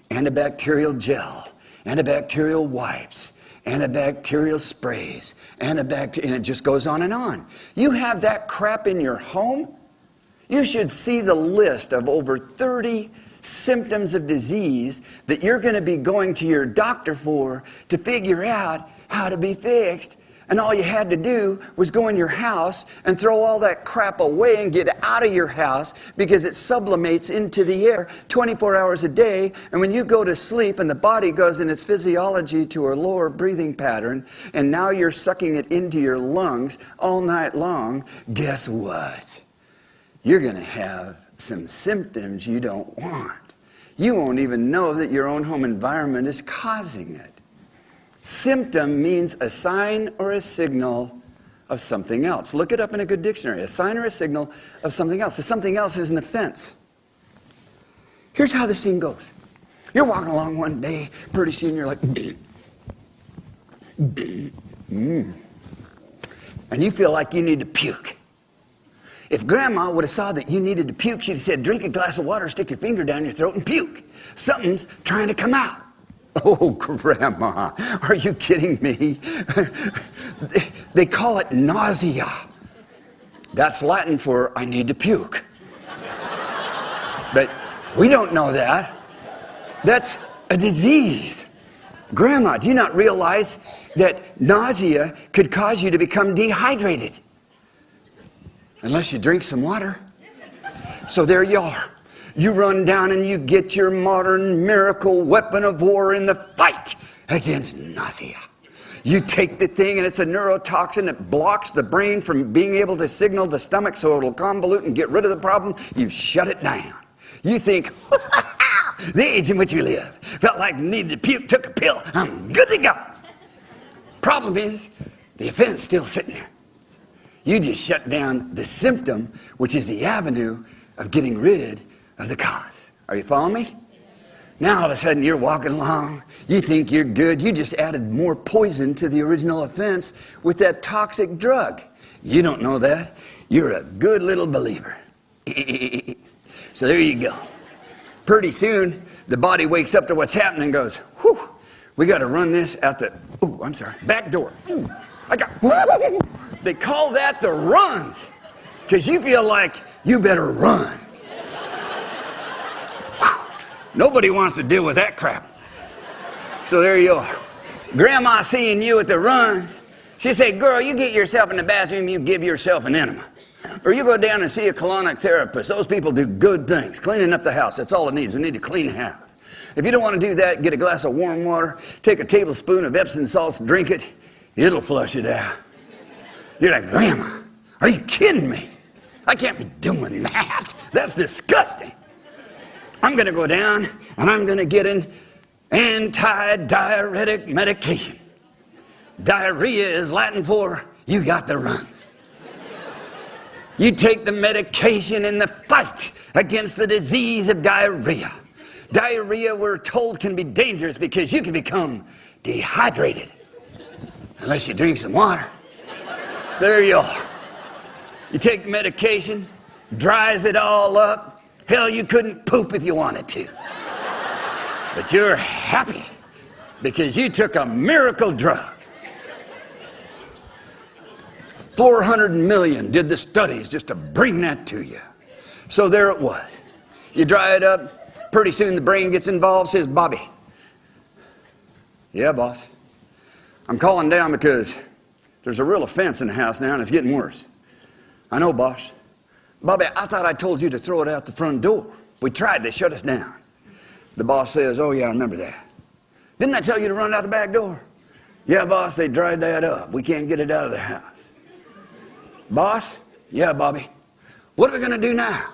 Antibacterial gel, antibacterial wipes, antibacterial sprays, and it just goes on and on. You have that crap in your home? You should see the list of over 30 symptoms of disease that you're going to be going to your doctor for to figure out how to be fixed. And all you had to do was go in your house and throw all that crap away and get out of your house, because it sublimates into the air 24 hours a day. And when you go to sleep and the body goes in its physiology to a lower breathing pattern, and now you're sucking it into your lungs all night long, guess what? You're going to have some symptoms you don't want. You won't even know that your own home environment is causing it. Symptom means a sign or a signal of something else. Look it up in a good dictionary. A sign or a signal of something else. The something else is an offense. Here's how the scene goes. You're walking along one day, pretty soon you're like, and you feel like you need to puke. If Grandma would have saw that you needed to puke, she'd have said, drink a glass of water, stick your finger down your throat and puke. Something's trying to come out. Oh, Grandma, are you kidding me? They call it nausea. That's Latin for I need to puke. But we don't know that. That's a disease. Grandma, do you not realize that nausea could cause you to become dehydrated? Unless you drink some water. So there you are. You run down and you get your modern miracle weapon of war in the fight against nausea. You take the thing and it's a neurotoxin that blocks the brain from being able to signal the stomach so it'll convolute and get rid of the problem. You've shut it down. You think, the age in which you live. Felt like needed to puke, took a pill. I'm good to go. Problem is, the offense still sitting there. You just shut down the symptom, which is the avenue of getting rid of the cause. Are you following me? Now all of a sudden you're walking along, you think you're good, you just added more poison to the original offense with that toxic drug. You don't know that. You're a good little believer. So there you go. Pretty soon the body wakes up to what's happening and goes, whew, we got to run this out the, back door. Ooh, they call that the runs, because you feel like you better run. Nobody wants to deal with that crap. So there you are. Grandma seeing you at the runs, she say, girl, you get yourself in the bathroom, you give yourself an enema. Or you go down and see a colonic therapist. Those people do good things, cleaning up the house. That's all it needs. We need to clean the house. If you don't want to do that, get a glass of warm water, take a tablespoon of Epsom salts, drink it. It'll flush it out. You're like, Grandma, are you kidding me? I can't be doing that. That's disgusting. I'm going to go down and I'm going to get an anti-diuretic medication. Diarrhea is Latin for you got the runs. You take the medication in the fight against the disease of diarrhea. Diarrhea, we're told, can be dangerous because you can become dehydrated unless you drink some water. So there you are. You take the medication, dries it all up. Hell, you couldn't poop if you wanted to. But you're happy because you took a miracle drug. 400 million did the studies just to bring that to you. So there it was. You dry it up. Pretty soon the brain gets involved, says, Bobby. Yeah, boss. I'm calling down because there's a real offense in the house now and it's getting worse. I know, boss. Bobby, I thought I told you to throw it out the front door. We tried, they shut us down. The boss says, oh yeah, I remember that. Didn't I tell you to run out the back door? Yeah, boss, they dried that up. We can't get it out of the house. Boss? Yeah, Bobby. What are we going to do now?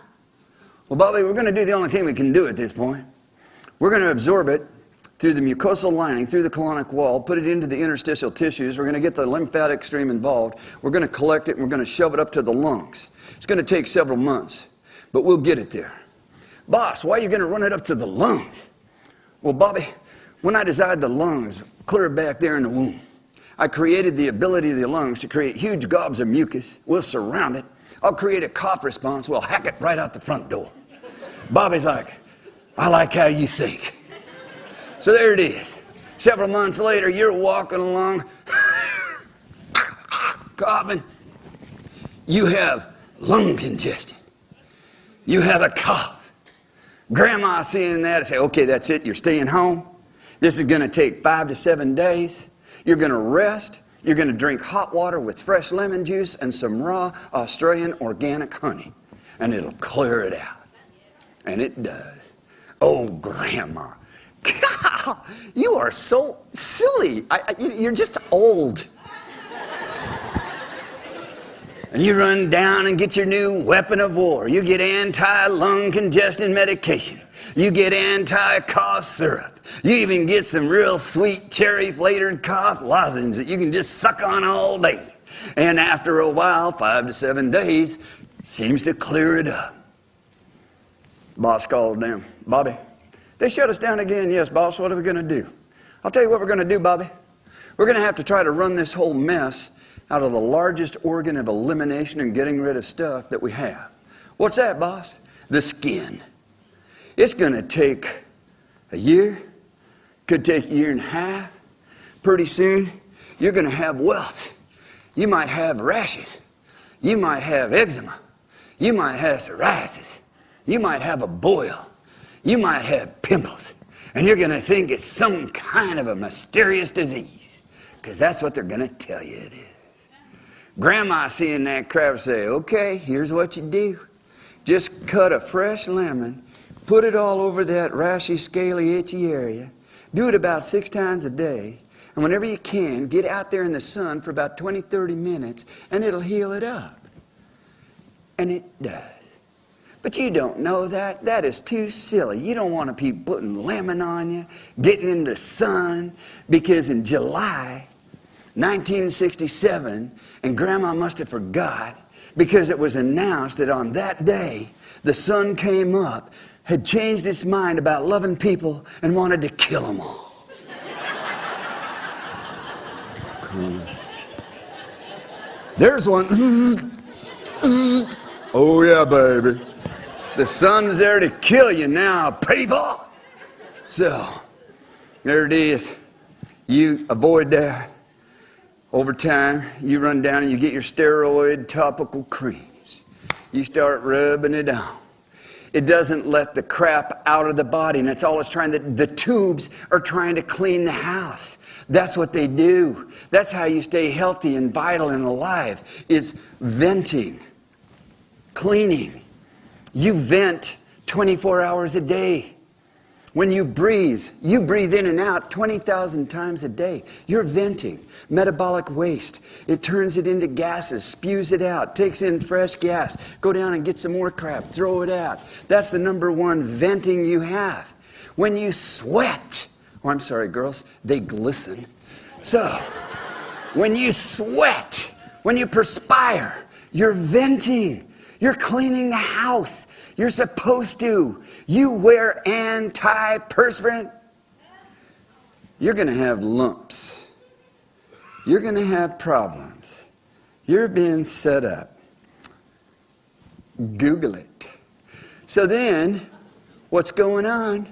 Well, Bobby, we're going to do the only thing we can do at this point. We're going to absorb it through the mucosal lining, through the colonic wall, put it into the interstitial tissues. We're going to get the lymphatic stream involved. We're going to collect it, and we're going to shove it up to the lungs. It's going to take several months, but we'll get it there. Boss, why are you going to run it up to the lungs? Well, Bobby, when I designed the lungs clear back there in the womb, I created the ability of the lungs to create huge gobs of mucus. We'll surround it. I'll create a cough response. We'll hack it right out the front door. Bobby's like, I like how you think. So there it is. Several months later, you're walking along, coughing. You have lung congestion. You have a cough. Grandma seeing that and say, okay, that's it, you're staying home. This is going to take 5 to 7 days. You're going to rest. You're going to drink hot water with fresh lemon juice and some raw Australian organic honey. And it'll clear it out. And it does. Oh, Grandma. God, you are so silly. You're just old. And you run down and get your new weapon of war. You get anti-lung congestion medication. You get anti-cough syrup. You even get some real sweet cherry-flavored cough lozenges that you can just suck on all day. And after a while, 5 to 7 days, seems to clear it up. Boss called them. Bobby, they shut us down again. Yes, boss, what are we going to do? I'll tell you what we're going to do, Bobby. We're going to have to try to run this whole mess out of the largest organ of elimination and getting rid of stuff that we have. What's that, boss? The skin. It's going to take a year, could take a year and a half. Pretty soon, you're going to have welts. You might have rashes. You might have eczema. You might have psoriasis. You might have a boil. You might have pimples. And you're going to think it's some kind of a mysterious disease, because that's what they're going to tell you it is. Grandma seeing that crap say, okay, here's what you do. Just cut a fresh lemon, put it all over that rashy, scaly, itchy area. Do it about 6 times a day. And whenever you can, get out there in the sun for about 20, 30 minutes, and it'll heal it up. And it does. But you don't know that. That is too silly. You don't want to be putting lemon on you, getting in the sun, because in July 1967, and Grandma must have forgot, because it was announced that on that day, the sun came up, had changed its mind about loving people, and wanted to kill them all. There's one. Oh yeah, baby. The sun's there to kill you now, people. So, there it is. You avoid that. Over time, you run down and you get your steroid topical creams. You start rubbing it on. It doesn't let the crap out of the body, and that's all it's trying to, the tubes are trying to clean the house. That's what they do. That's how you stay healthy and vital and alive, is venting, cleaning. You vent 24 hours a day. When you breathe in and out 20,000 times a day. You're venting metabolic waste. It turns it into gases, spews it out, takes in fresh gas. Go down and get some more crap, throw it out. That's the number one venting you have. When you sweat, oh, I'm sorry, girls, they glisten. So, when you sweat, when you perspire, you're venting. You're cleaning the house. You're supposed to. You wear antiperspirant. You're going to have lumps. You're going to have problems. You're being set up. Google it. So then, what's going on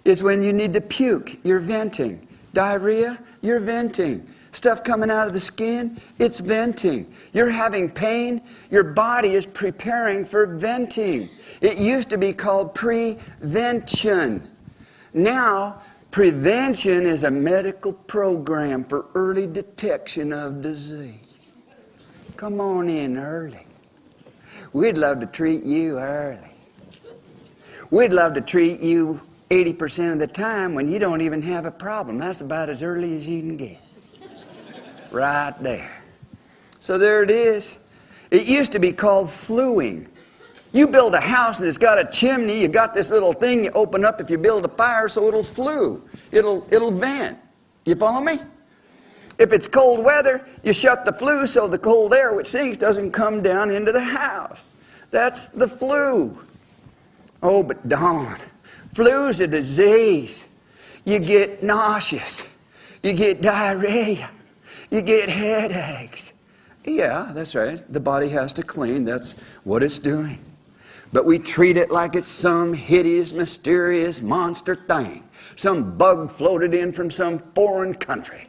is when you need to puke, you're venting. Diarrhea, you're venting. Stuff coming out of the skin, it's venting. You're having pain, your body is preparing for venting. It used to be called prevention. Now, prevention is a medical program for early detection of disease. Come on in early. We'd love to treat you early. We'd love to treat you 80% of the time when you don't even have a problem. That's about as early as you can get. Right there. So there it is. It used to be called fluing. You build a house and it's got a chimney, you got this little thing you open up if you build a fire so it'll flue. It'll vent. You follow me? If it's cold weather, you shut the flue so the cold air which sinks doesn't come down into the house. That's the flue. Oh, but Don, flu's a disease. You get nauseous. You get diarrhea. You get headaches. Yeah, that's right. The body has to clean. That's what it's doing. But we treat it like it's some hideous, mysterious monster thing. Some bug floated in from some foreign country.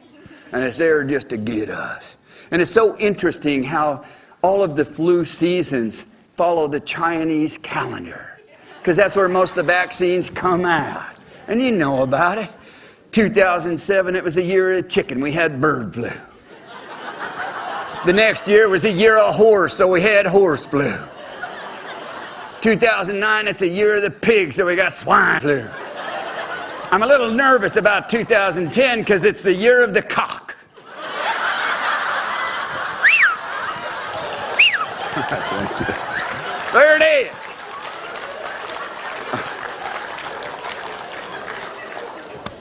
And it's there just to get us. And it's so interesting how all of the flu seasons follow the Chinese calendar. because that's where most of the vaccines come out. And you know about it. 2007, it was a year of chicken. We had bird flu. The next year was a year of horse, so we had horse flu. 2009, it's a year of the pig, so we got swine flu. I'm a little nervous about 2010 because it's the year of the cock. There it is.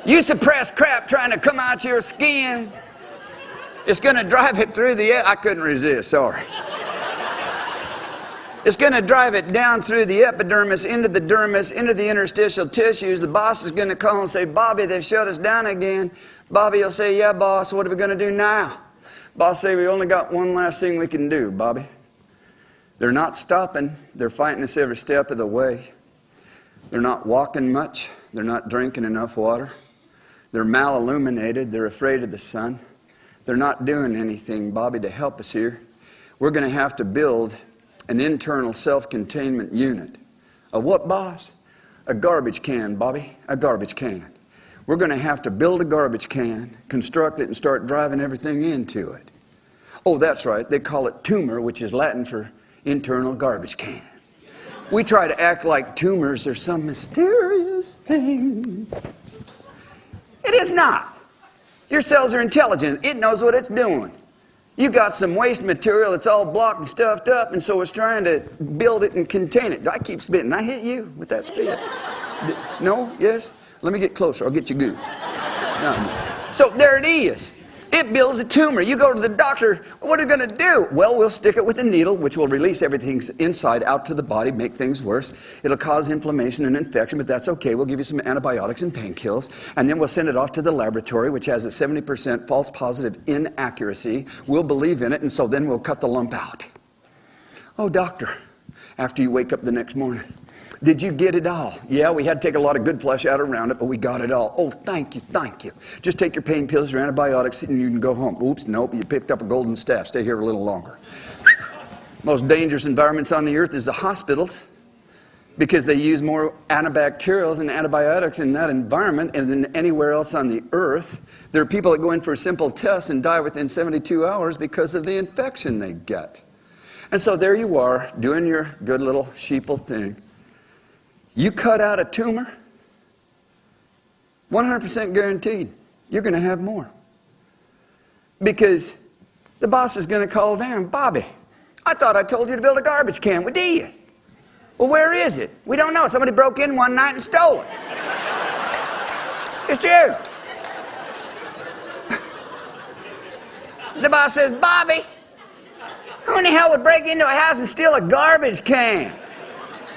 You suppress crap trying to come out your skin. It's going to drive it through the... I couldn't resist, sorry. It's going to drive it down through the epidermis, into the dermis, into the interstitial tissues. The boss is going to call and say, Bobby, they've shut us down again. Bobby will say, yeah, boss, what are we going to do now? Boss say, we only got one last thing we can do, Bobby. They're not stopping. They're fighting us every step of the way. They're not walking much. They're not drinking enough water. They're malilluminated. They're afraid of the sun. They're not doing anything, Bobby, to help us here. We're going to have to build an internal self-containment unit. A what, boss? A garbage can, Bobby. A garbage can. We're going to have to build a garbage can, construct it, and start driving everything into it. Oh, that's right. They call it tumor, which is Latin for internal garbage can. We try to act like tumors are some mysterious thing. It is not. Your cells are intelligent. It knows what it's doing. You got some waste material that's all blocked and stuffed up, and so it's trying to build it and contain it. I keep spitting. I hit you with that spit. No? Yes? Let me get closer. I'll get you good. No. So there it is. It builds a tumor. You go to the doctor, what are we going to do? Well, we'll stick it with a needle, which will release everything inside out to the body, make things worse. It'll cause inflammation and infection, but that's okay. We'll give you some antibiotics and painkillers, and then we'll send it off to the laboratory, which has a 70% false positive inaccuracy. We'll believe in it, and so then we'll cut the lump out. Oh, doctor, after you wake up the next morning, did you get it all? Yeah, we had to take a lot of good flesh out around it, but we got it all. Oh, thank you, thank you. Just take your pain pills, your antibiotics, and you can go home. Oops, nope, you picked up a golden staff. Stay here a little longer. Most dangerous environments on the earth is the hospitals, because they use more antibacterials and antibiotics in that environment than anywhere else on the earth. There are people that go in for a simple test and die within 72 hours because of the infection they get. And so there you are, doing your good little sheeple thing. You cut out a tumor, 100% guaranteed, you're going to have more. Because the boss is going to call down, Bobby, I thought I told you to build a garbage can. Well, did you? Well, where is it? We don't know. Somebody broke in one night and stole it. It's you. The boss says, Bobby, who in the hell would break into a house and steal a garbage can?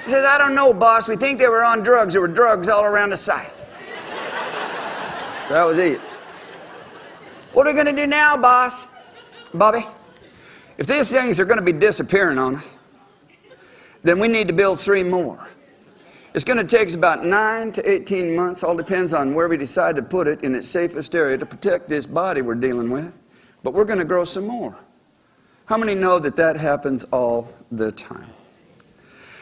He says, I don't know, boss. We think they were on drugs. There were drugs all around the site. So that was it. What are we going to do now, boss? Bobby, if these things are going to be disappearing on us, then we need to build 3 more. It's going to take us about 9 to 18 months. All depends on where we decide to put it in its safest area to protect this body we're dealing with. But we're going to grow some more. How many know that that happens all the time?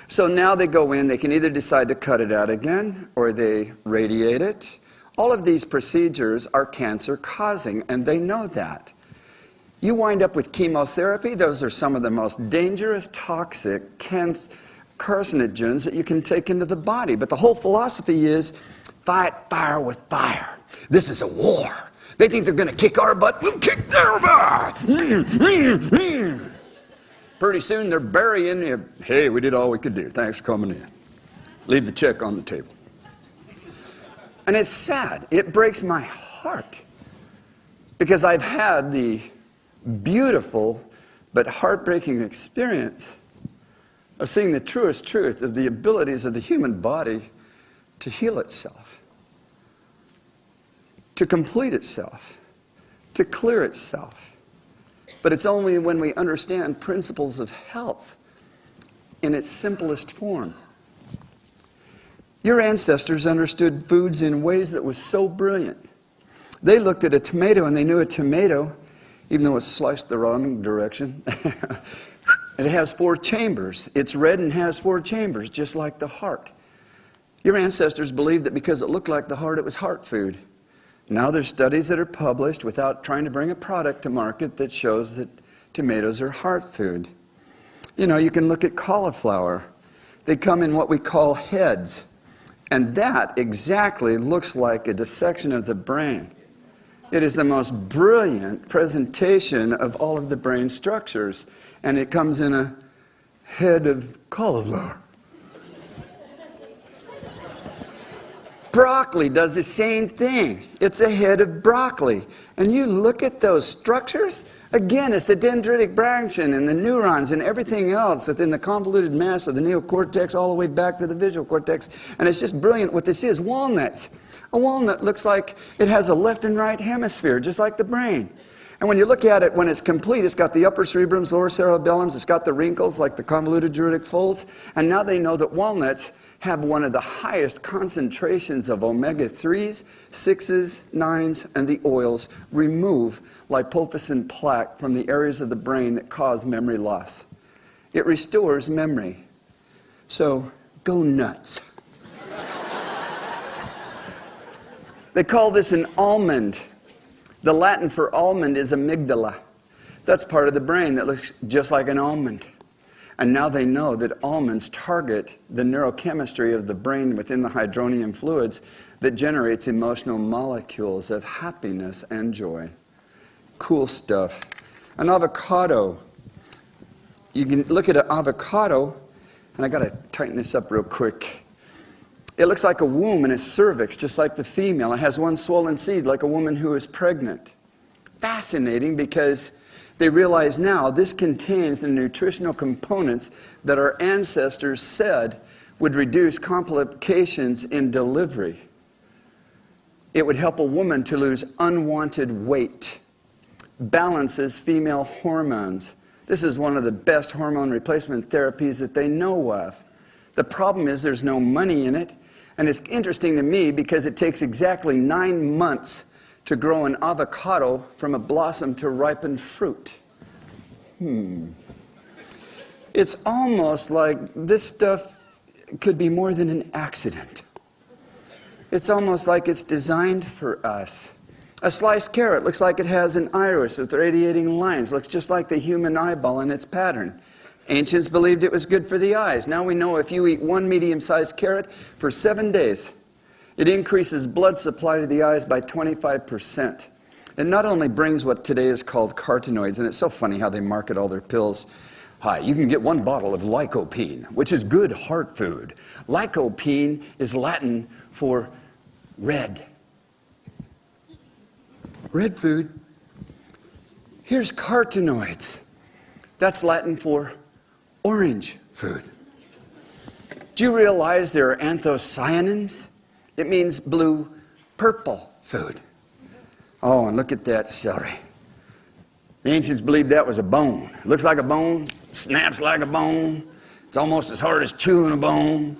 So now they go in, they can either decide to cut it out again or they radiate it. All of these procedures are cancer causing, and they know that. You wind up with chemotherapy. Those are some of the most dangerous, toxic carcinogens that you can take into the body. But the whole philosophy is fight fire with fire. This is a war. They think they're going to kick our butt. We'll kick their butt. Pretty soon they're burying you. Hey, we did all we could do. Thanks for coming in. Leave the check on the table. And it's sad. It breaks my heart. Because I've had the beautiful but heartbreaking experience of seeing the truest truth of the abilities of the human body to heal itself, to complete itself, to clear itself. But it's only when we understand principles of health in its simplest form. Your ancestors understood foods in ways that was so brilliant. They looked at a tomato and they knew a tomato, even though it's sliced the wrong direction, it has 4 chambers. It's red and has 4 chambers, just like the heart. Your ancestors believed that because it looked like the heart, it was heart food. Now there's studies that are published without trying to bring a product to market that shows that tomatoes are heart food. You know, you can look at cauliflower. They come in what we call heads. And that exactly looks like a dissection of the brain. It is the most brilliant presentation of all of the brain structures. And it comes in a head of cauliflower. Broccoli does the same thing. It's a head of broccoli. And you look at those structures, again, it's the dendritic branching and the neurons and everything else within the convoluted mass of the neocortex all the way back to the visual cortex. And it's just brilliant what this is. Walnuts. A walnut looks like it has a left and right hemisphere, just like the brain. And when you look at it, when it's complete, it's got the upper cerebrums, lower cerebellums, it's got the wrinkles like the convoluted druidic folds. And now they know that walnuts have one of the highest concentrations of omega-3s, 6s, 9s, and the oils remove lipofuscin plaque from the areas of the brain that cause memory loss. It restores memory. So, go nuts. They call this an almond. The Latin for almond is amygdala. That's part of the brain that looks just like an almond. And now they know that almonds target the neurochemistry of the brain within the hydronium fluids that generates emotional molecules of happiness and joy. Cool stuff. An avocado. You can look at an avocado, and I got to tighten this up real quick. It looks like a womb and a cervix, just like the female. It has one swollen seed, like a woman who is pregnant. Fascinating, because they realize now this contains the nutritional components that our ancestors said would reduce complications in delivery. It would help a woman to lose unwanted weight, balances female hormones. This is one of the best hormone replacement therapies that they know of. The problem is there's no money in it, and it's interesting to me because it takes exactly 9 months to grow an avocado from a blossom to ripened fruit. It's almost like this stuff could be more than an accident. It's almost like it's designed for us. A sliced carrot looks like it has an iris with radiating lines. Looks just like the human eyeball in its pattern. Ancients believed it was good for the eyes. Now we know if you eat one medium-sized carrot for 7 days, it increases blood supply to the eyes by 25%. It not only brings what today is called carotenoids, and it's so funny how they market all their pills. Hi, you can get 1 bottle of lycopene, which is good heart food. Lycopene is Latin for red. Red food. Here's carotenoids. That's Latin for orange food. Do you realize there are anthocyanins? It means blue, purple food. Oh, and look at that celery. The ancients believed that was a bone. It looks like a bone, snaps like a bone. It's almost as hard as chewing a bone.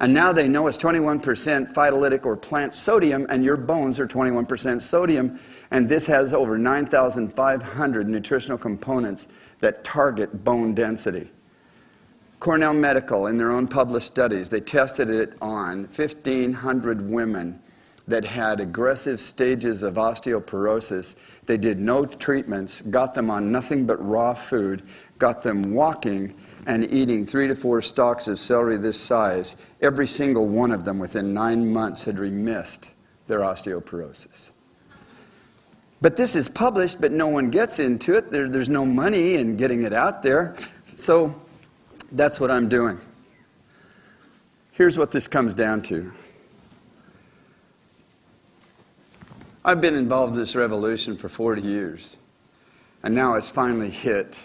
And now they know it's 21% phytolytic or plant sodium, and your bones are 21% sodium. And this has over 9,500 nutritional components that target bone density. Cornell Medical, in their own published studies, they tested it on 1,500 women that had aggressive stages of osteoporosis. They did no treatments, got them on nothing but raw food, got them walking and eating 3 to 4 stalks of celery this size. Every single one of them within 9 months had remissed their osteoporosis. But this is published, but no one gets into it. There's no money in getting it out there. So that's what I'm doing. Here's what this comes down to. I've been involved in this revolution for 40 years. And now it's finally hit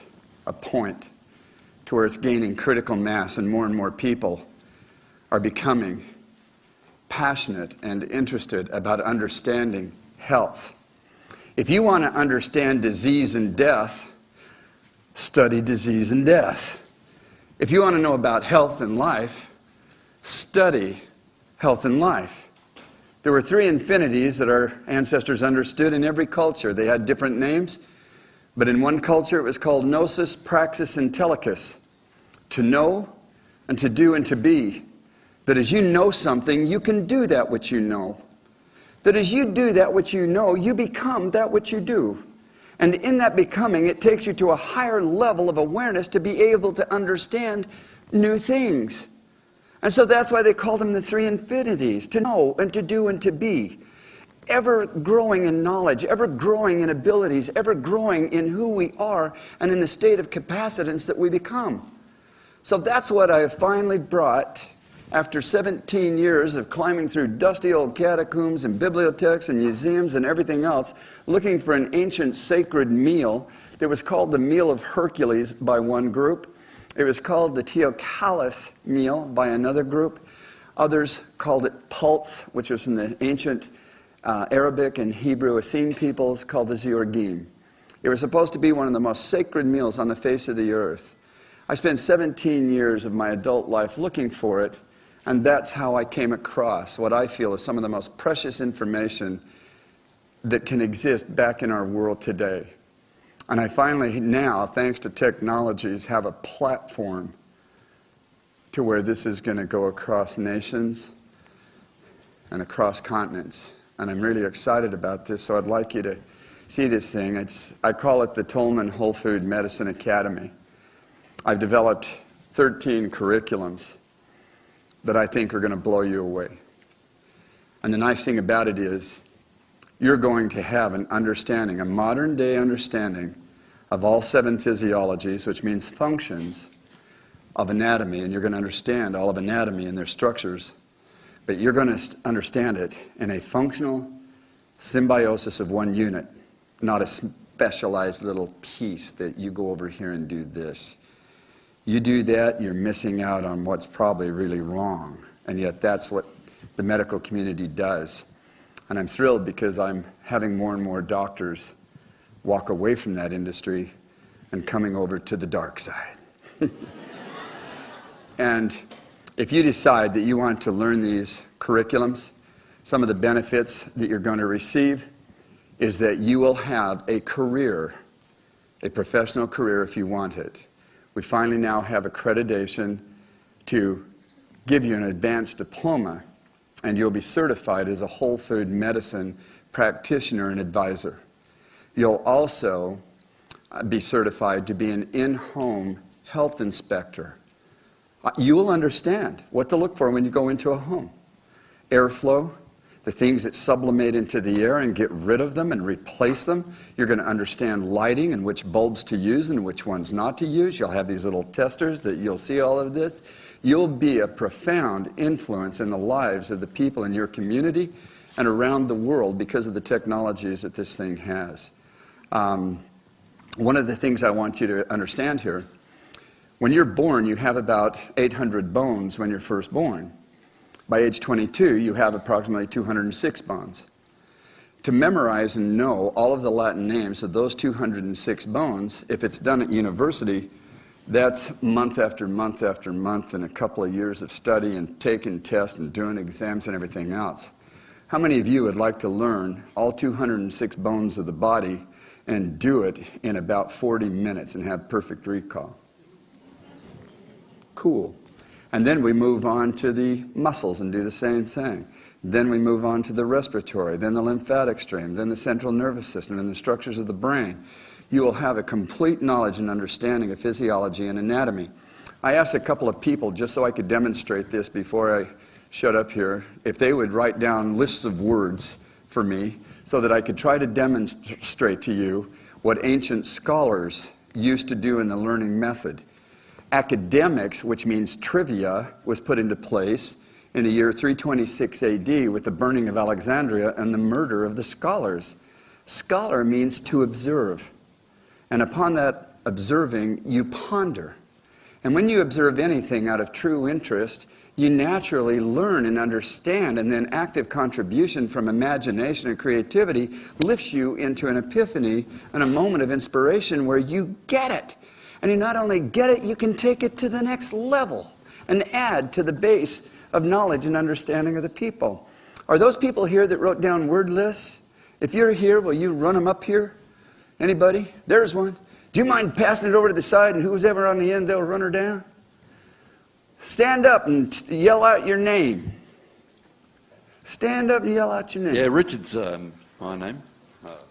a point to where it's gaining critical mass, and more people are becoming passionate and interested about understanding health. If you want to understand disease and death, study disease and death. If you want to know about health and life, study health and life. There were 3 infinities that our ancestors understood in every culture. They had different names, but in one culture it was called gnosis, praxis, and telecus. To know, and to do, and to be. That as you know something, you can do that which you know. That as you do that which you know, you become that which you do. And in that becoming, it takes you to a higher level of awareness to be able to understand new things. And so that's why they call them the three infinities: to know and to do and to be. Ever growing in knowledge, ever growing in abilities, ever growing in who we are and in the state of capacitance that we become. So that's what I have finally brought after 17 years of climbing through dusty old catacombs and bibliotheques and museums and everything else, looking for an ancient sacred meal that was called the Meal of Hercules by one group. It was called the Teocallis meal by another group. Others called it pulse, which was from the ancient Arabic and Hebrew Essene peoples, called the Ziorgim. It was supposed to be one of the most sacred meals on the face of the earth. I spent 17 years of my adult life looking for it, and that's how I came across what I feel is some of the most precious information that can exist back in our world today. And I finally now, thanks to technologies, have a platform to where this is going to go across nations and across continents. And I'm really excited about this, so I'd like you to see this thing. I call it the Tolman Whole Food Medicine Academy. I've developed 13 curriculums that I think are going to blow you away. And the nice thing about it is, you're going to have an understanding, a modern day understanding of all 7 physiologies, which means functions of anatomy, and you're going to understand all of anatomy and their structures, but you're going to understand it in a functional symbiosis of one unit, not a specialized little piece that you go over here and do this. You do that, you're missing out on what's probably really wrong, and yet that's what the medical community does. And I'm thrilled because I'm having more and more doctors walk away from that industry and coming over to the dark side. And if you decide that you want to learn these curriculums, some of the benefits that you're going to receive is that you will have a career, a professional career if you want it. We finally now have accreditation to give you an advanced diploma, and you'll be certified as a whole food medicine practitioner and advisor. You'll also be certified to be an in-home health inspector. You will understand what to look for when you go into a home. Airflow, the things that sublimate into the air and get rid of them and replace them. You're going to understand lighting and which bulbs to use and which ones not to use. You'll have these little testers that you'll see all of this. You'll be a profound influence in the lives of the people in your community and around the world because of the technologies that this thing has. One of the things I want you to understand here, when you're born, you have about 800 bones when you're first born. By age 22, you have approximately 206 bones. To memorize and know all of the Latin names of those 206 bones, if it's done at university, that's month after month after month and a couple of years of study and taking tests and doing exams and everything else. How many of you would like to learn all 206 bones of the body and do it in about 40 minutes and have perfect recall? Cool. And then we move on to the muscles and do the same thing. Then we move on to the respiratory, then the lymphatic stream, then the central nervous system, and the structures of the brain. You will have a complete knowledge and understanding of physiology and anatomy. I asked a couple of people, just so I could demonstrate this before I shut up here, if they would write down lists of words for me so that I could try to demonstrate to you what ancient scholars used to do in the learning method. Academics, which means trivia, was put into place in the year 326 AD with the burning of Alexandria and the murder of the scholars. Scholar means to observe. And upon that observing, you ponder. And when you observe anything out of true interest, you naturally learn and understand, and then active contribution from imagination and creativity lifts you into an epiphany and a moment of inspiration where you get it. And you not only get it, you can take it to the next level and add to the base of knowledge and understanding of the people. Are those people here that wrote down word lists? If you're here, will you run them up here? Anybody? There's one. Do you mind passing it over to the side, and who's ever on the end, they'll run her down? stand up and yell out your name. Stand up and yell out your name. Yeah, Richard's my name.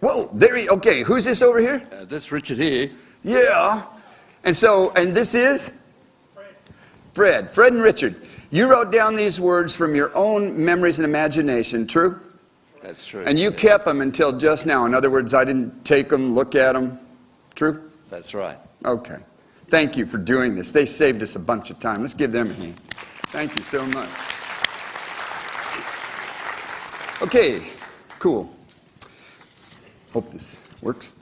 Whoa, okay, who's this over here? That's Richard here. Yeah. And this is? Fred. Fred and Richard. You wrote down these words from your own memories and imagination, true? That's true. And you kept them until just now. In other words, I didn't take them, look at them. True? That's right. Okay. Thank you for doing this. They saved us a bunch of time. Let's give them a hand. Thank you so much. Okay, cool. Hope this works.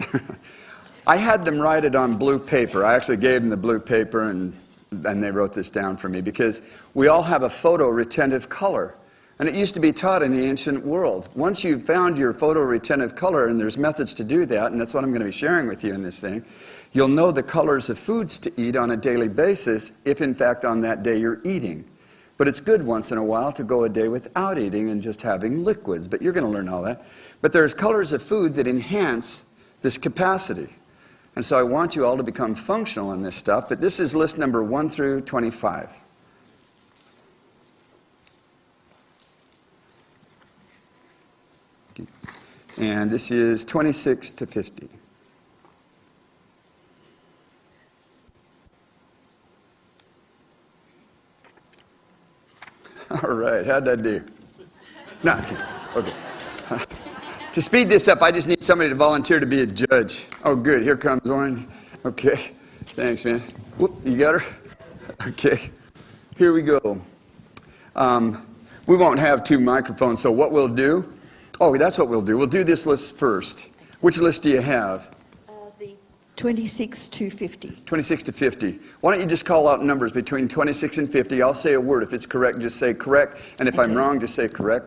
I had them write it on blue paper. I actually gave them the blue paper, and they wrote this down for me, because we all have a photoretentive color. And it used to be taught in the ancient world. Once you've found your photoretentive color, and there's methods to do that, and that's what I'm going to be sharing with you in this thing, you'll know the colors of foods to eat on a daily basis if, in fact, on that day you're eating. But it's good once in a while to go a day without eating and just having liquids. But you're going to learn all that. But there's colors of food that enhance this capacity. And so I want you all to become functional in this stuff. But this is list number 1 through 25. And this is 26 to 50. All right, how'd that do? No, okay. To speed this up, I just need somebody to volunteer to be a judge. Oh, good, here comes one. Okay, thanks, man. Whoop, you got her? Okay, here we go. We won't have 2 microphones, so what we'll do, that's what we'll do. We'll do this list first. Which list do you have? The 26 to 50. 26 to 50. Why don't you just call out numbers between 26 and 50? I'll say a word. If it's correct, just say correct. And if I'm wrong, just say correct.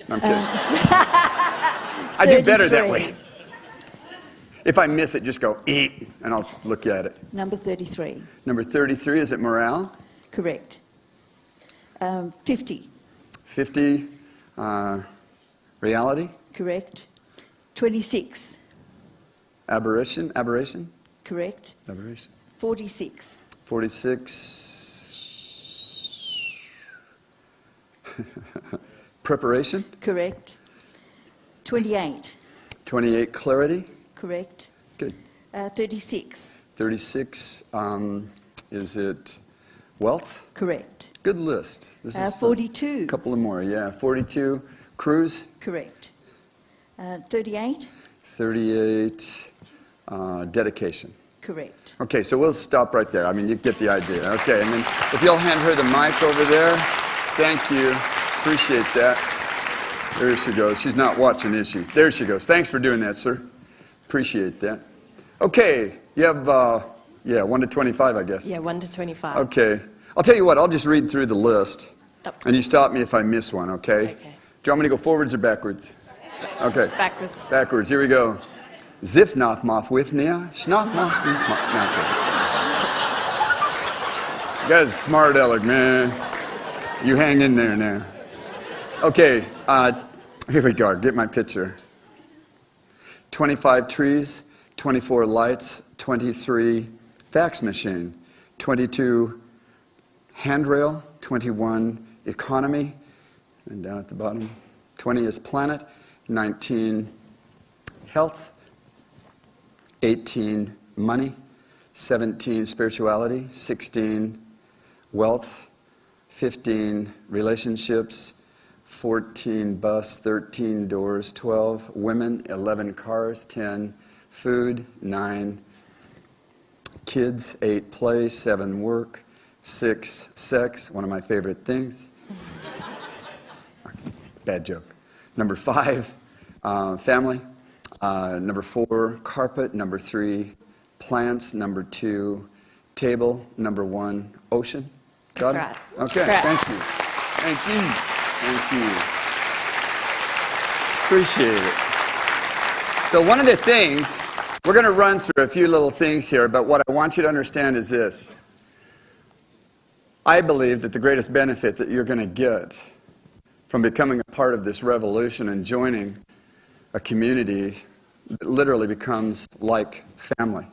No, I'm kidding. I do better that way. If I miss it, just go, eat, and I'll look at it. Number 33. Number 33, is it morale? Correct. 50. 50, reality? Correct. 26. Aberration? Correct. Aberration. 46. 46. Preparation? Correct. 28. 28, clarity? Correct. Good. 36. 36, is it wealth? Correct. Good list. This is 42. A couple of more, yeah. 42, cruise? Correct. 38. 38, dedication. Correct. Okay, so we'll stop right there. I mean, you get the idea. Okay, and then if you'll hand her the mic over there. Thank you. Appreciate that. There she goes. She's not watching, is she? There she goes. Thanks for doing that, sir. Appreciate that. Okay, you have, 1 to 25, I guess. Yeah, 1 to 25. Okay. I'll tell you what, I'll just read through the list. Oh. And you stop me if I miss one, okay? Okay. Do you want me to go forwards or backwards? Okay. Backwards. Backwards, here we go. Zif noth moth wifnia, schnoth moth You guys are smart aleck, man. You hang in there now. Okay, here we go, get my picture. 25 trees, 24 lights, 23 fax machine, 22 handrail, 21 economy, and down at the bottom, 20 is planet, 19 health, 18 money, 17 spirituality, 16 wealth, 15 relationships, 14 bus, 13 doors, 12 women, 11 cars, 10 food, 9 kids, 8 play, 7 work, 6 sex, one of my favorite things. Bad joke. Number 5, family. Number 4, carpet. Number 3, plants. Number 2, table. Number 1, ocean. Got That's it? right. Okay, Correct. thank you. Thank you. Thank you. Appreciate it. So one of the things, we're going to run through a few little things here, but what I want you to understand is this. I believe that the greatest benefit that you're going to get from becoming a part of this revolution and joining a community that literally becomes like family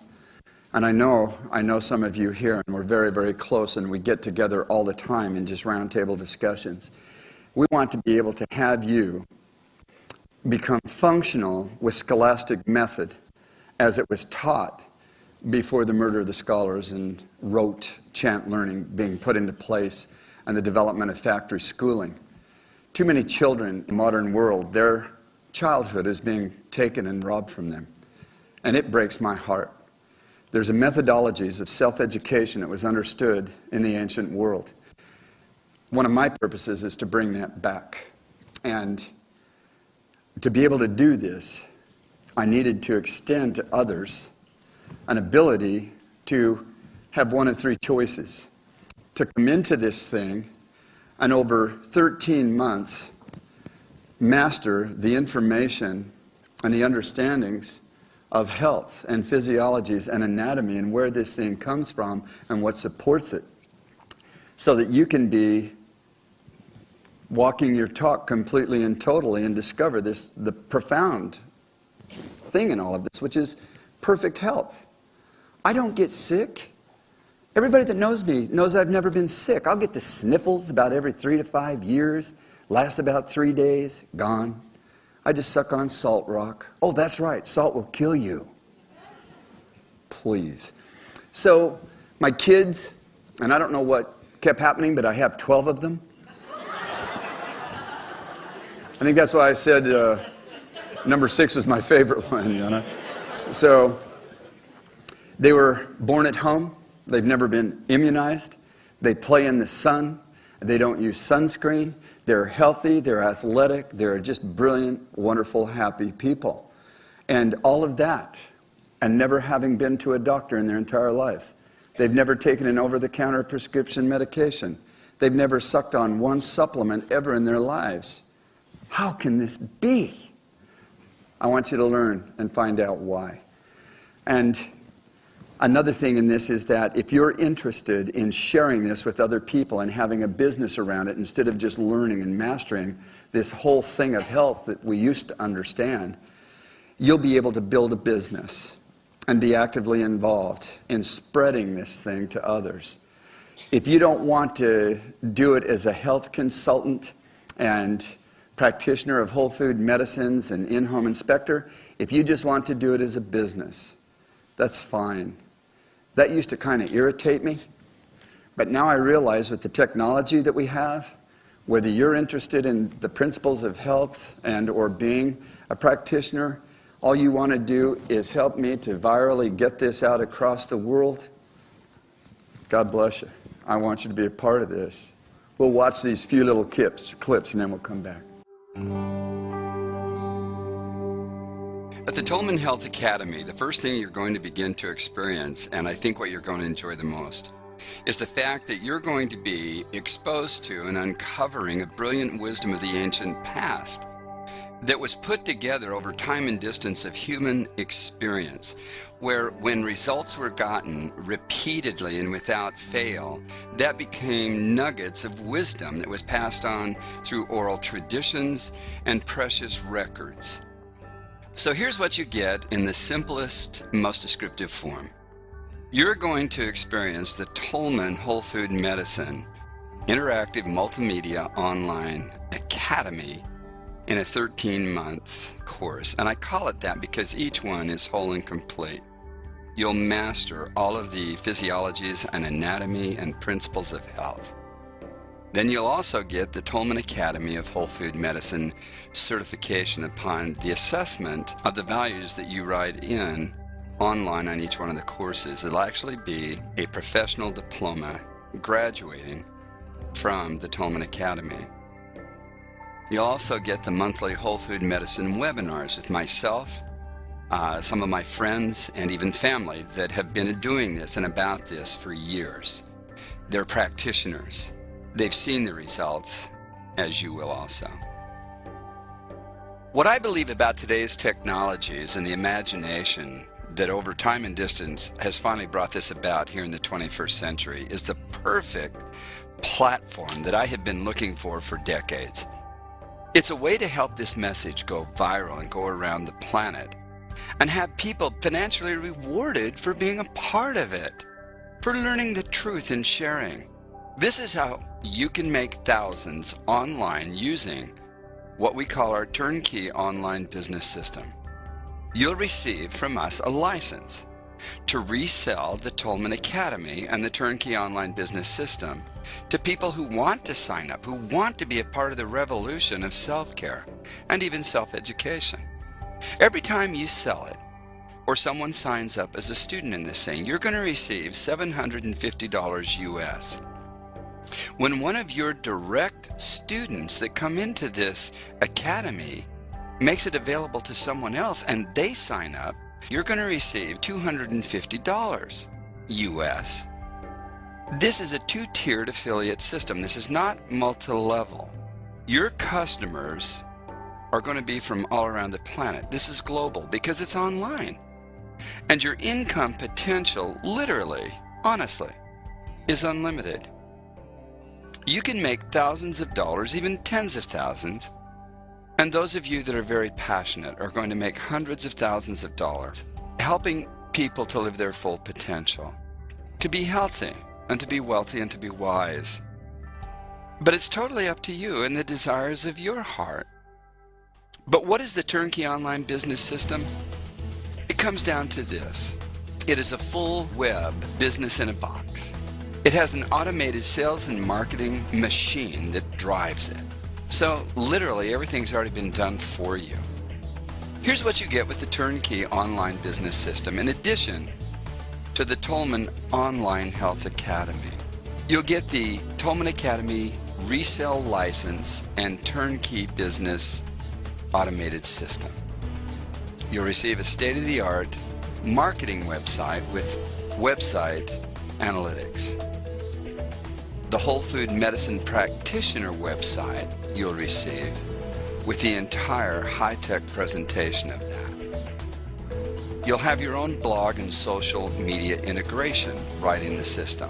And I know some of you here, and we're very, very close, and we get together all the time in just roundtable discussions. We want to be able to have you become functional with scholastic method as it was taught before the murder of the scholars and rote chant learning being put into place and the development of factory schooling. Too many children in the modern world, their childhood is being taken and robbed from them. And it breaks my heart. There's a methodologies of self-education that was understood in the ancient world. One of my purposes is to bring that back. And to be able to do this, I needed to extend to others an ability to have one of three choices. To come into this thing and over 13 months master the information and the understandings of health and physiologies and anatomy and where this thing comes from and what supports it, so that you can be walking your talk completely and totally and discover the profound thing in all of this, which is perfect health. I don't get sick. Everybody that knows me knows I've never been sick. I'll get the sniffles about every 3 to 5 years, lasts about 3 days, gone. I just suck on salt rock. Oh, that's right, salt will kill you. Please. So my kids, and I don't know what kept happening, but I have 12 of them. I think that's why I said number 6 was my favorite one, you know. So they were born at home. They've never been immunized. They play in the sun. They don't use sunscreen. They're healthy. They're athletic. They're just brilliant, wonderful, happy people. And all of that, and never having been to a doctor in their entire lives. They've never taken an over-the-counter prescription medication. They've never sucked on one supplement ever in their lives. How can this be? I want you to learn and find out why. And another thing in this is that if you're interested in sharing this with other people and having a business around it, instead of just learning and mastering this whole thing of health that we used to understand, you'll be able to build a business and be actively involved in spreading this thing to others. If you don't want to do it as a health consultant and practitioner of whole food medicines and in-home inspector, if you just want to do it as a business, that's fine. That used to kind of irritate me, but now I realize with the technology that we have, whether you're interested in the principles of health and or being a practitioner, all you want to do is help me to virally get this out across the world. God bless you. I want you to be a part of this. We'll watch these few little clips and then we'll come back. At the Tolman Health Academy, the first thing you're going to begin to experience, and I think what you're going to enjoy the most, is the fact that you're going to be exposed to and uncovering a brilliant wisdom of the ancient past that was put together over time and distance of human experience, where when results were gotten repeatedly and without fail, that became nuggets of wisdom that was passed on through oral traditions and precious records. So here's what you get in the simplest, most descriptive form. You're going to experience the Tolman Whole Food Medicine Interactive Multimedia Online Academy in a 13-month course. And I call it that because each one is whole and complete. You'll master all of the physiologies and anatomy and principles of health. Then you'll also get the Tolman Academy of Whole Food Medicine certification upon the assessment of the values that you write in online on each one of the courses. It'll actually be a professional diploma graduating from the Tolman Academy. You'll also get the monthly Whole Food Medicine webinars with myself, some of my friends, and even family that have been doing this and about this for years. They're practitioners. They've seen the results, as you will also. What I believe about today's technologies and the imagination that over time and distance has finally brought this about here in the 21st century is the perfect platform that I have been looking for decades. It's a way to help this message go viral and go around the planet and have people financially rewarded for being a part of it, for learning the truth and sharing. This is how you can make thousands online using what we call our turnkey online business system. You'll receive from us a license to resell the Tolman Academy and the turnkey online business system to people who want to sign up, who want to be a part of the revolution of self-care and even self-education. Every time you sell it, or someone signs up as a student in this thing, you're going to receive $750 US. When one of your direct students that come into this academy makes it available to someone else and they sign up, you're going to receive $250 US. This is a two-tiered affiliate system. This is not multi-level. Your customers are going to be from all around the planet. This is global because it's online. And your income potential, literally, honestly, is unlimited. You can make thousands of dollars, even tens of thousands. And those of you that are very passionate are going to make hundreds of thousands of dollars, helping people to live their full potential, to be healthy, and to be wealthy, and to be wise. But it's totally up to you and the desires of your heart. But what is the turnkey online business system? It comes down to this. It is a full web business in a box. It has an automated sales and marketing machine that drives it. So literally everything's already been done for you. Here's what you get with the turnkey online business system. In addition to the Tolman Online Health Academy, you'll get the Tolman Academy resale license and turnkey business automated system. You'll receive a state-of-the-art marketing website with website analytics. The Whole Food Medicine Practitioner website you'll receive with the entire high-tech presentation of that. You'll have your own blog and social media integration right in the system.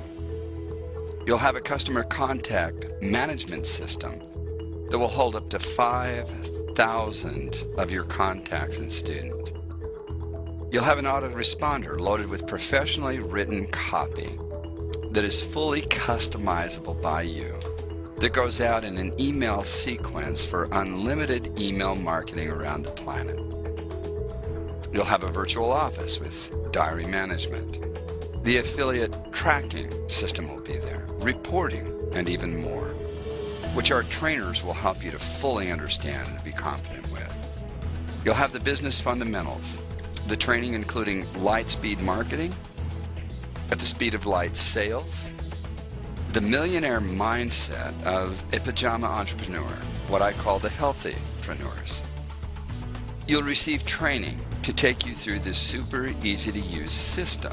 You'll have a customer contact management system that will hold up to 5,000 of your contacts and students. You'll have an autoresponder loaded with professionally written copy that is fully customizable by you, that goes out in an email sequence for unlimited email marketing around the planet. You'll have a virtual office with diary management. The affiliate tracking system will be there, reporting, and even more, which our trainers will help you to fully understand and be competent with. You'll have the business fundamentals, the training including light speed marketing, at the speed of light sales, the millionaire mindset of a pajama entrepreneur, what I call the healthy entrepreneurs. You'll receive training to take you through this super easy to use system.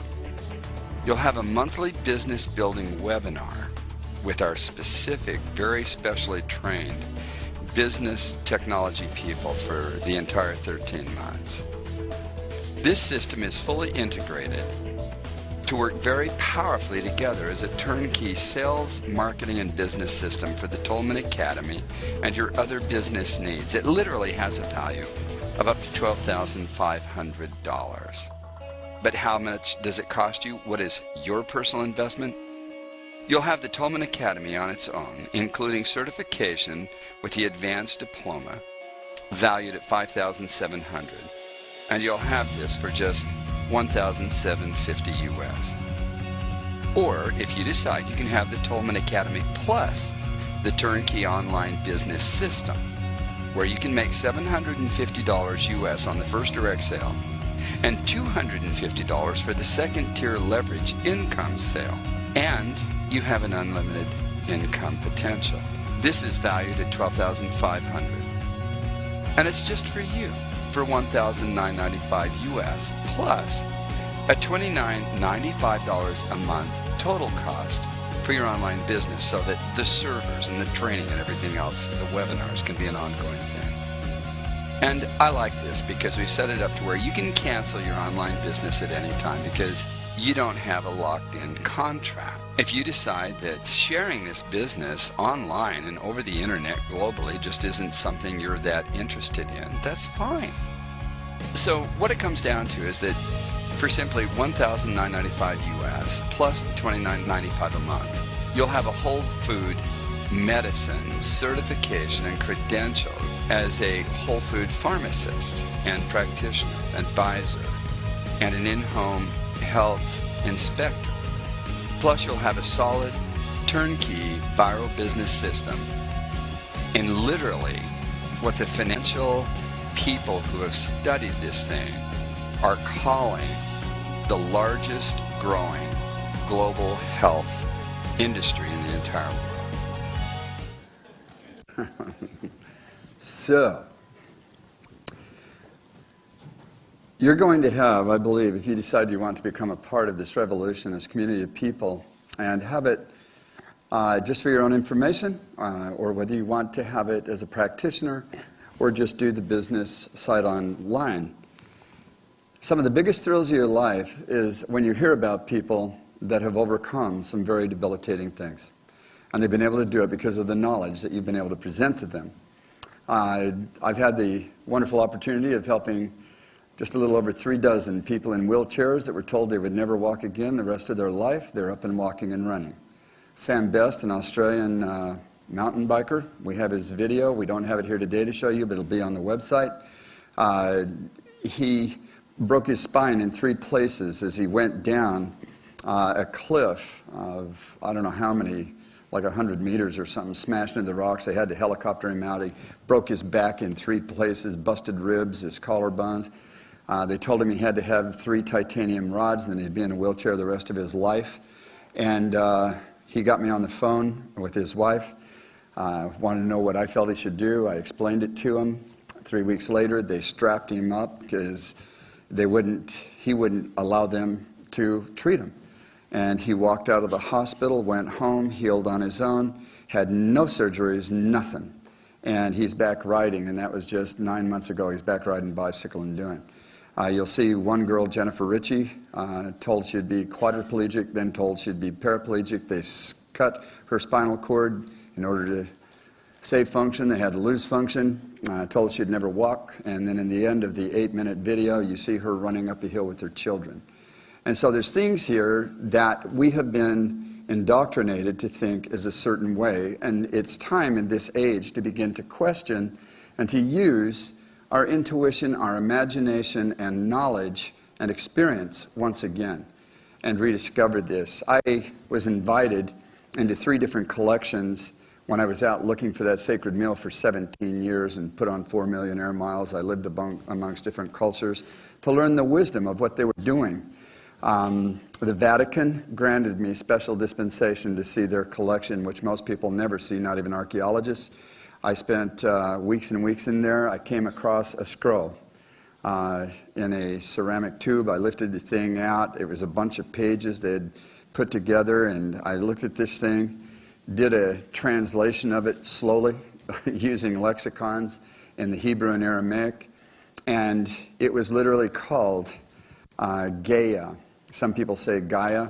You'll have a monthly business building webinar with our specific, very specially trained business technology people for the entire 13 months. This system is fully integrated to work very powerfully together as a turnkey sales, marketing, and business system for the Tolman Academy and your other business needs. It literally has a value of up to $12,500. But how much does it cost you? What is your personal investment? You'll have the Tolman Academy on its own, including certification with the advanced diploma, valued at $5,700. And you'll have this for just $1,750 US. Or if you decide, you can have the Tolman Academy plus the turnkey online business system, where you can make $750 US on the first direct sale and $250 for the second tier leverage income sale. And you have an unlimited income potential. This is valued at $12,500. And it's just for you for $1,995 US plus a $29.95 a month total cost for your online business, so that the servers and the training and everything else, the webinars, can be an ongoing thing. And I like this because we set it up to where you can cancel your online business at any time because you don't have a locked-in contract. If you decide that sharing this business online and over the internet globally just isn't something you're that interested in, that's fine. So what it comes down to is that for simply $1,995 US plus the $29.95 a month, you'll have a whole food medicine certification and credential as a whole food pharmacist and practitioner, advisor, and an in-home health inspector. Plus you'll have a solid turnkey viral business system and literally what the financial people who have studied this thing are calling the largest growing global health industry in the entire world. So, you're going to have, I believe, if you decide you want to become a part of this revolution, this community of people, and have it just for your own information, or whether you want to have it as a practitioner, or just do the business side online. Some of the biggest thrills of your life is when you hear about people that have overcome some very debilitating things. And they've been able to do it because of the knowledge that you've been able to present to them. I've had the wonderful opportunity of helping just a little over 36 people in wheelchairs that were told they would never walk again the rest of their life. They're up and walking and running. Sam Best, an Australian mountain biker, we have his video. We don't have it here today to show you, but it'll be on the website. He broke his spine in 3 places as he went down a cliff of, I don't know how many, like 100 meters or something, smashed into the rocks. They had to helicopter him out. He broke his back in 3 places, busted ribs, his collarbones. They told him he had to have 3 titanium rods, and then he'd be in a wheelchair the rest of his life. And he got me on the phone with his wife, wanted to know what I felt he should do. I explained it to him. 3 weeks later, they strapped him up because he wouldn't allow them to treat him. And he walked out of the hospital, went home, healed on his own, had no surgeries, nothing. And he's back riding, and that was just 9 months ago. He's back riding bicycle and doing. You'll see one girl, Jennifer Ritchie, told she'd be quadriplegic, then told she'd be paraplegic. They cut her spinal cord in order to save function. They had to lose function. Told she'd never walk. And then in the end of the 8-minute video, you see her running up a hill with her children. And so there's things here that we have been indoctrinated to think is a certain way. And it's time in this age to begin to question and to use our intuition, our imagination, and knowledge and experience once again and rediscover this. I was invited into 3 different collections when I was out looking for that sacred meal for 17 years and put on 4 million air miles. I lived amongst different cultures to learn the wisdom of what they were doing. The Vatican granted me special dispensation to see their collection, which most people never see, not even archaeologists. I spent weeks and weeks in there. I came across a scroll in a ceramic tube. I lifted the thing out. It was a bunch of pages they had put together, and I looked at this thing, did a translation of it slowly using lexicons in the Hebrew and Aramaic, and it was literally called Gaia. Some people say Gaia,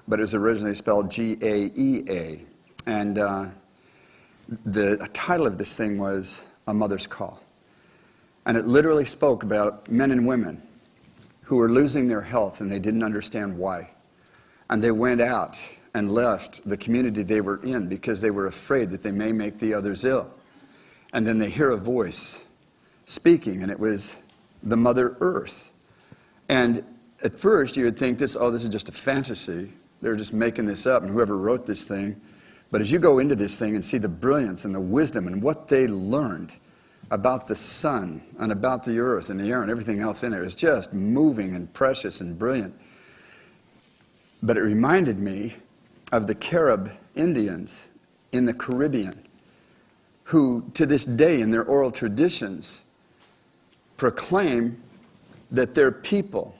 but it was originally spelled G-A-E-A. And the title of this thing was A Mother's Call. And it literally spoke about men and women who were losing their health and they didn't understand why. And they went out and left the community they were in because they were afraid that they may make the others ill. And then they hear a voice speaking, and it was the Mother Earth. And at first, you would think this is just a fantasy. They're just making this up, and whoever wrote this thing. But as you go into this thing and see the brilliance and the wisdom and what they learned about the sun and about the earth and the air and everything else in it, it's just moving and precious and brilliant. But it reminded me of the Carib Indians in the Caribbean, who to this day in their oral traditions proclaim that their people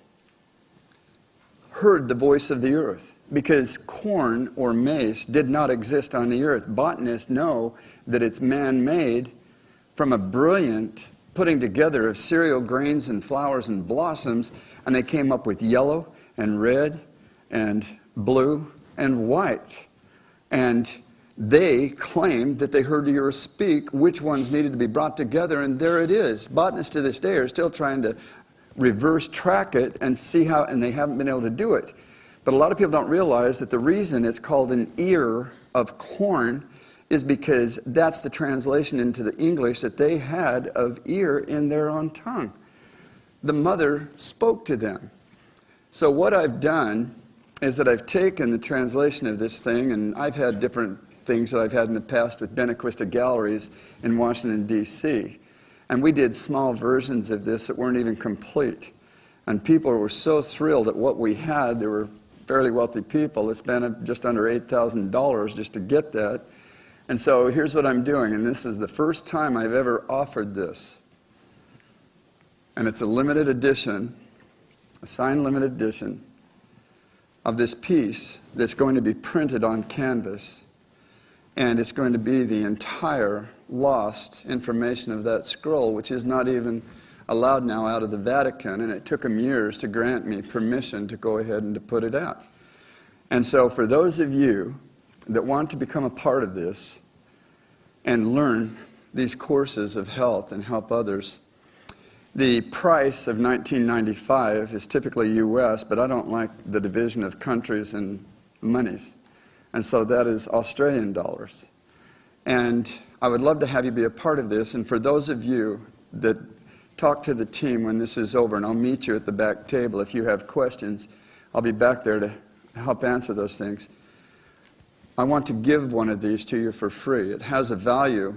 heard the voice of the earth, because corn or maize did not exist on the earth. Botanists know that it's man-made from a brilliant putting together of cereal grains and flowers and blossoms, and they came up with yellow and red and blue and white. And they claimed that they heard the earth speak which ones needed to be brought together, and there it is. Botanists to this day are still trying to reverse track it and see how, and they haven't been able to do it. But a lot of people don't realize that the reason it's called an ear of corn is because that's the translation into the English that they had of ear in their own tongue. The mother spoke to them. So what I've done is that I've taken the translation of this thing, and I've had different things that I've had in the past with Benacquista Galleries in Washington, D.C. And we did small versions of this that weren't even complete. And people were so thrilled at what we had. They were fairly wealthy people. It spent just under $8,000 just to get that. And so here's what I'm doing, and this is the first time I've ever offered this. And it's a limited edition, a signed limited edition of this piece that's going to be printed on canvas. And it's going to be the entire lost information of that scroll, which is not even allowed now out of the Vatican, and it took them years to grant me permission to go ahead and to put it out. And so for those of you that want to become a part of this and learn these courses of health and help others, the price of $19.95 is typically US, but I don't like the division of countries and monies. And so that is Australian dollars. And I would love to have you be a part of this. And for those of you that talk to the team when this is over, and I'll meet you at the back table. If you have questions, I'll be back there to help answer those things. I want to give one of these to you for free. It has a value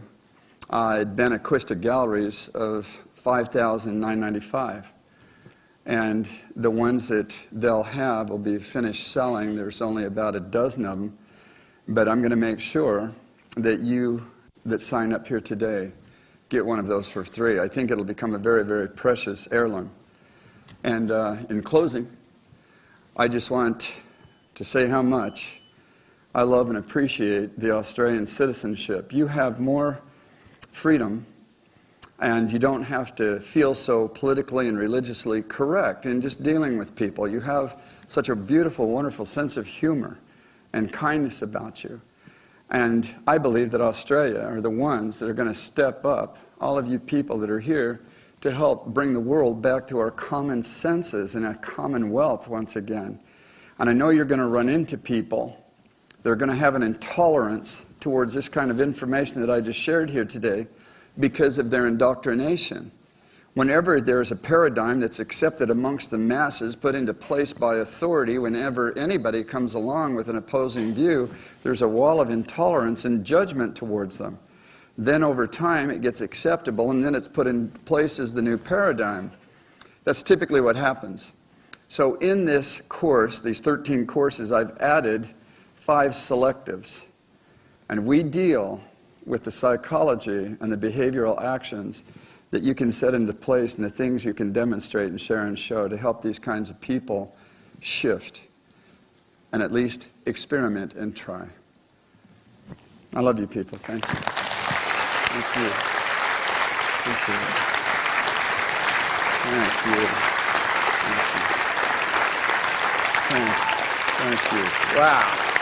at Benacquista Galleries of $5,995. And the ones that they'll have will be finished selling. There's only about a dozen of them. But I'm going to make sure that you that sign up here today get one of those for free. I think it'll become a very, very precious heirloom. And in closing, I just want to say how much I love and appreciate the Australian citizenship. You have more freedom, and you don't have to feel so politically and religiously correct in just dealing with people. You have such a beautiful, wonderful sense of humor and kindness about you. And I believe that Australia are the ones that are going to step up, all of you people that are here, to help bring the world back to our common senses and our commonwealth once again. And I know you're going to run into people that are going to have an intolerance towards this kind of information that I just shared here today because of their indoctrination. Whenever there's a paradigm that's accepted amongst the masses, put into place by authority, whenever anybody comes along with an opposing view, there's a wall of intolerance and judgment towards them. Then over time it gets acceptable, and then it's put in place as the new paradigm. That's typically what happens. So in this course, these 13 courses, I've added 5 selectives. And we deal with the psychology and the behavioral actions that you can set into place and the things you can demonstrate and share and show to help these kinds of people shift and at least experiment and try. I love you people. Thank you. Thank you. Appreciate it. Thank you. Thank you. Wow.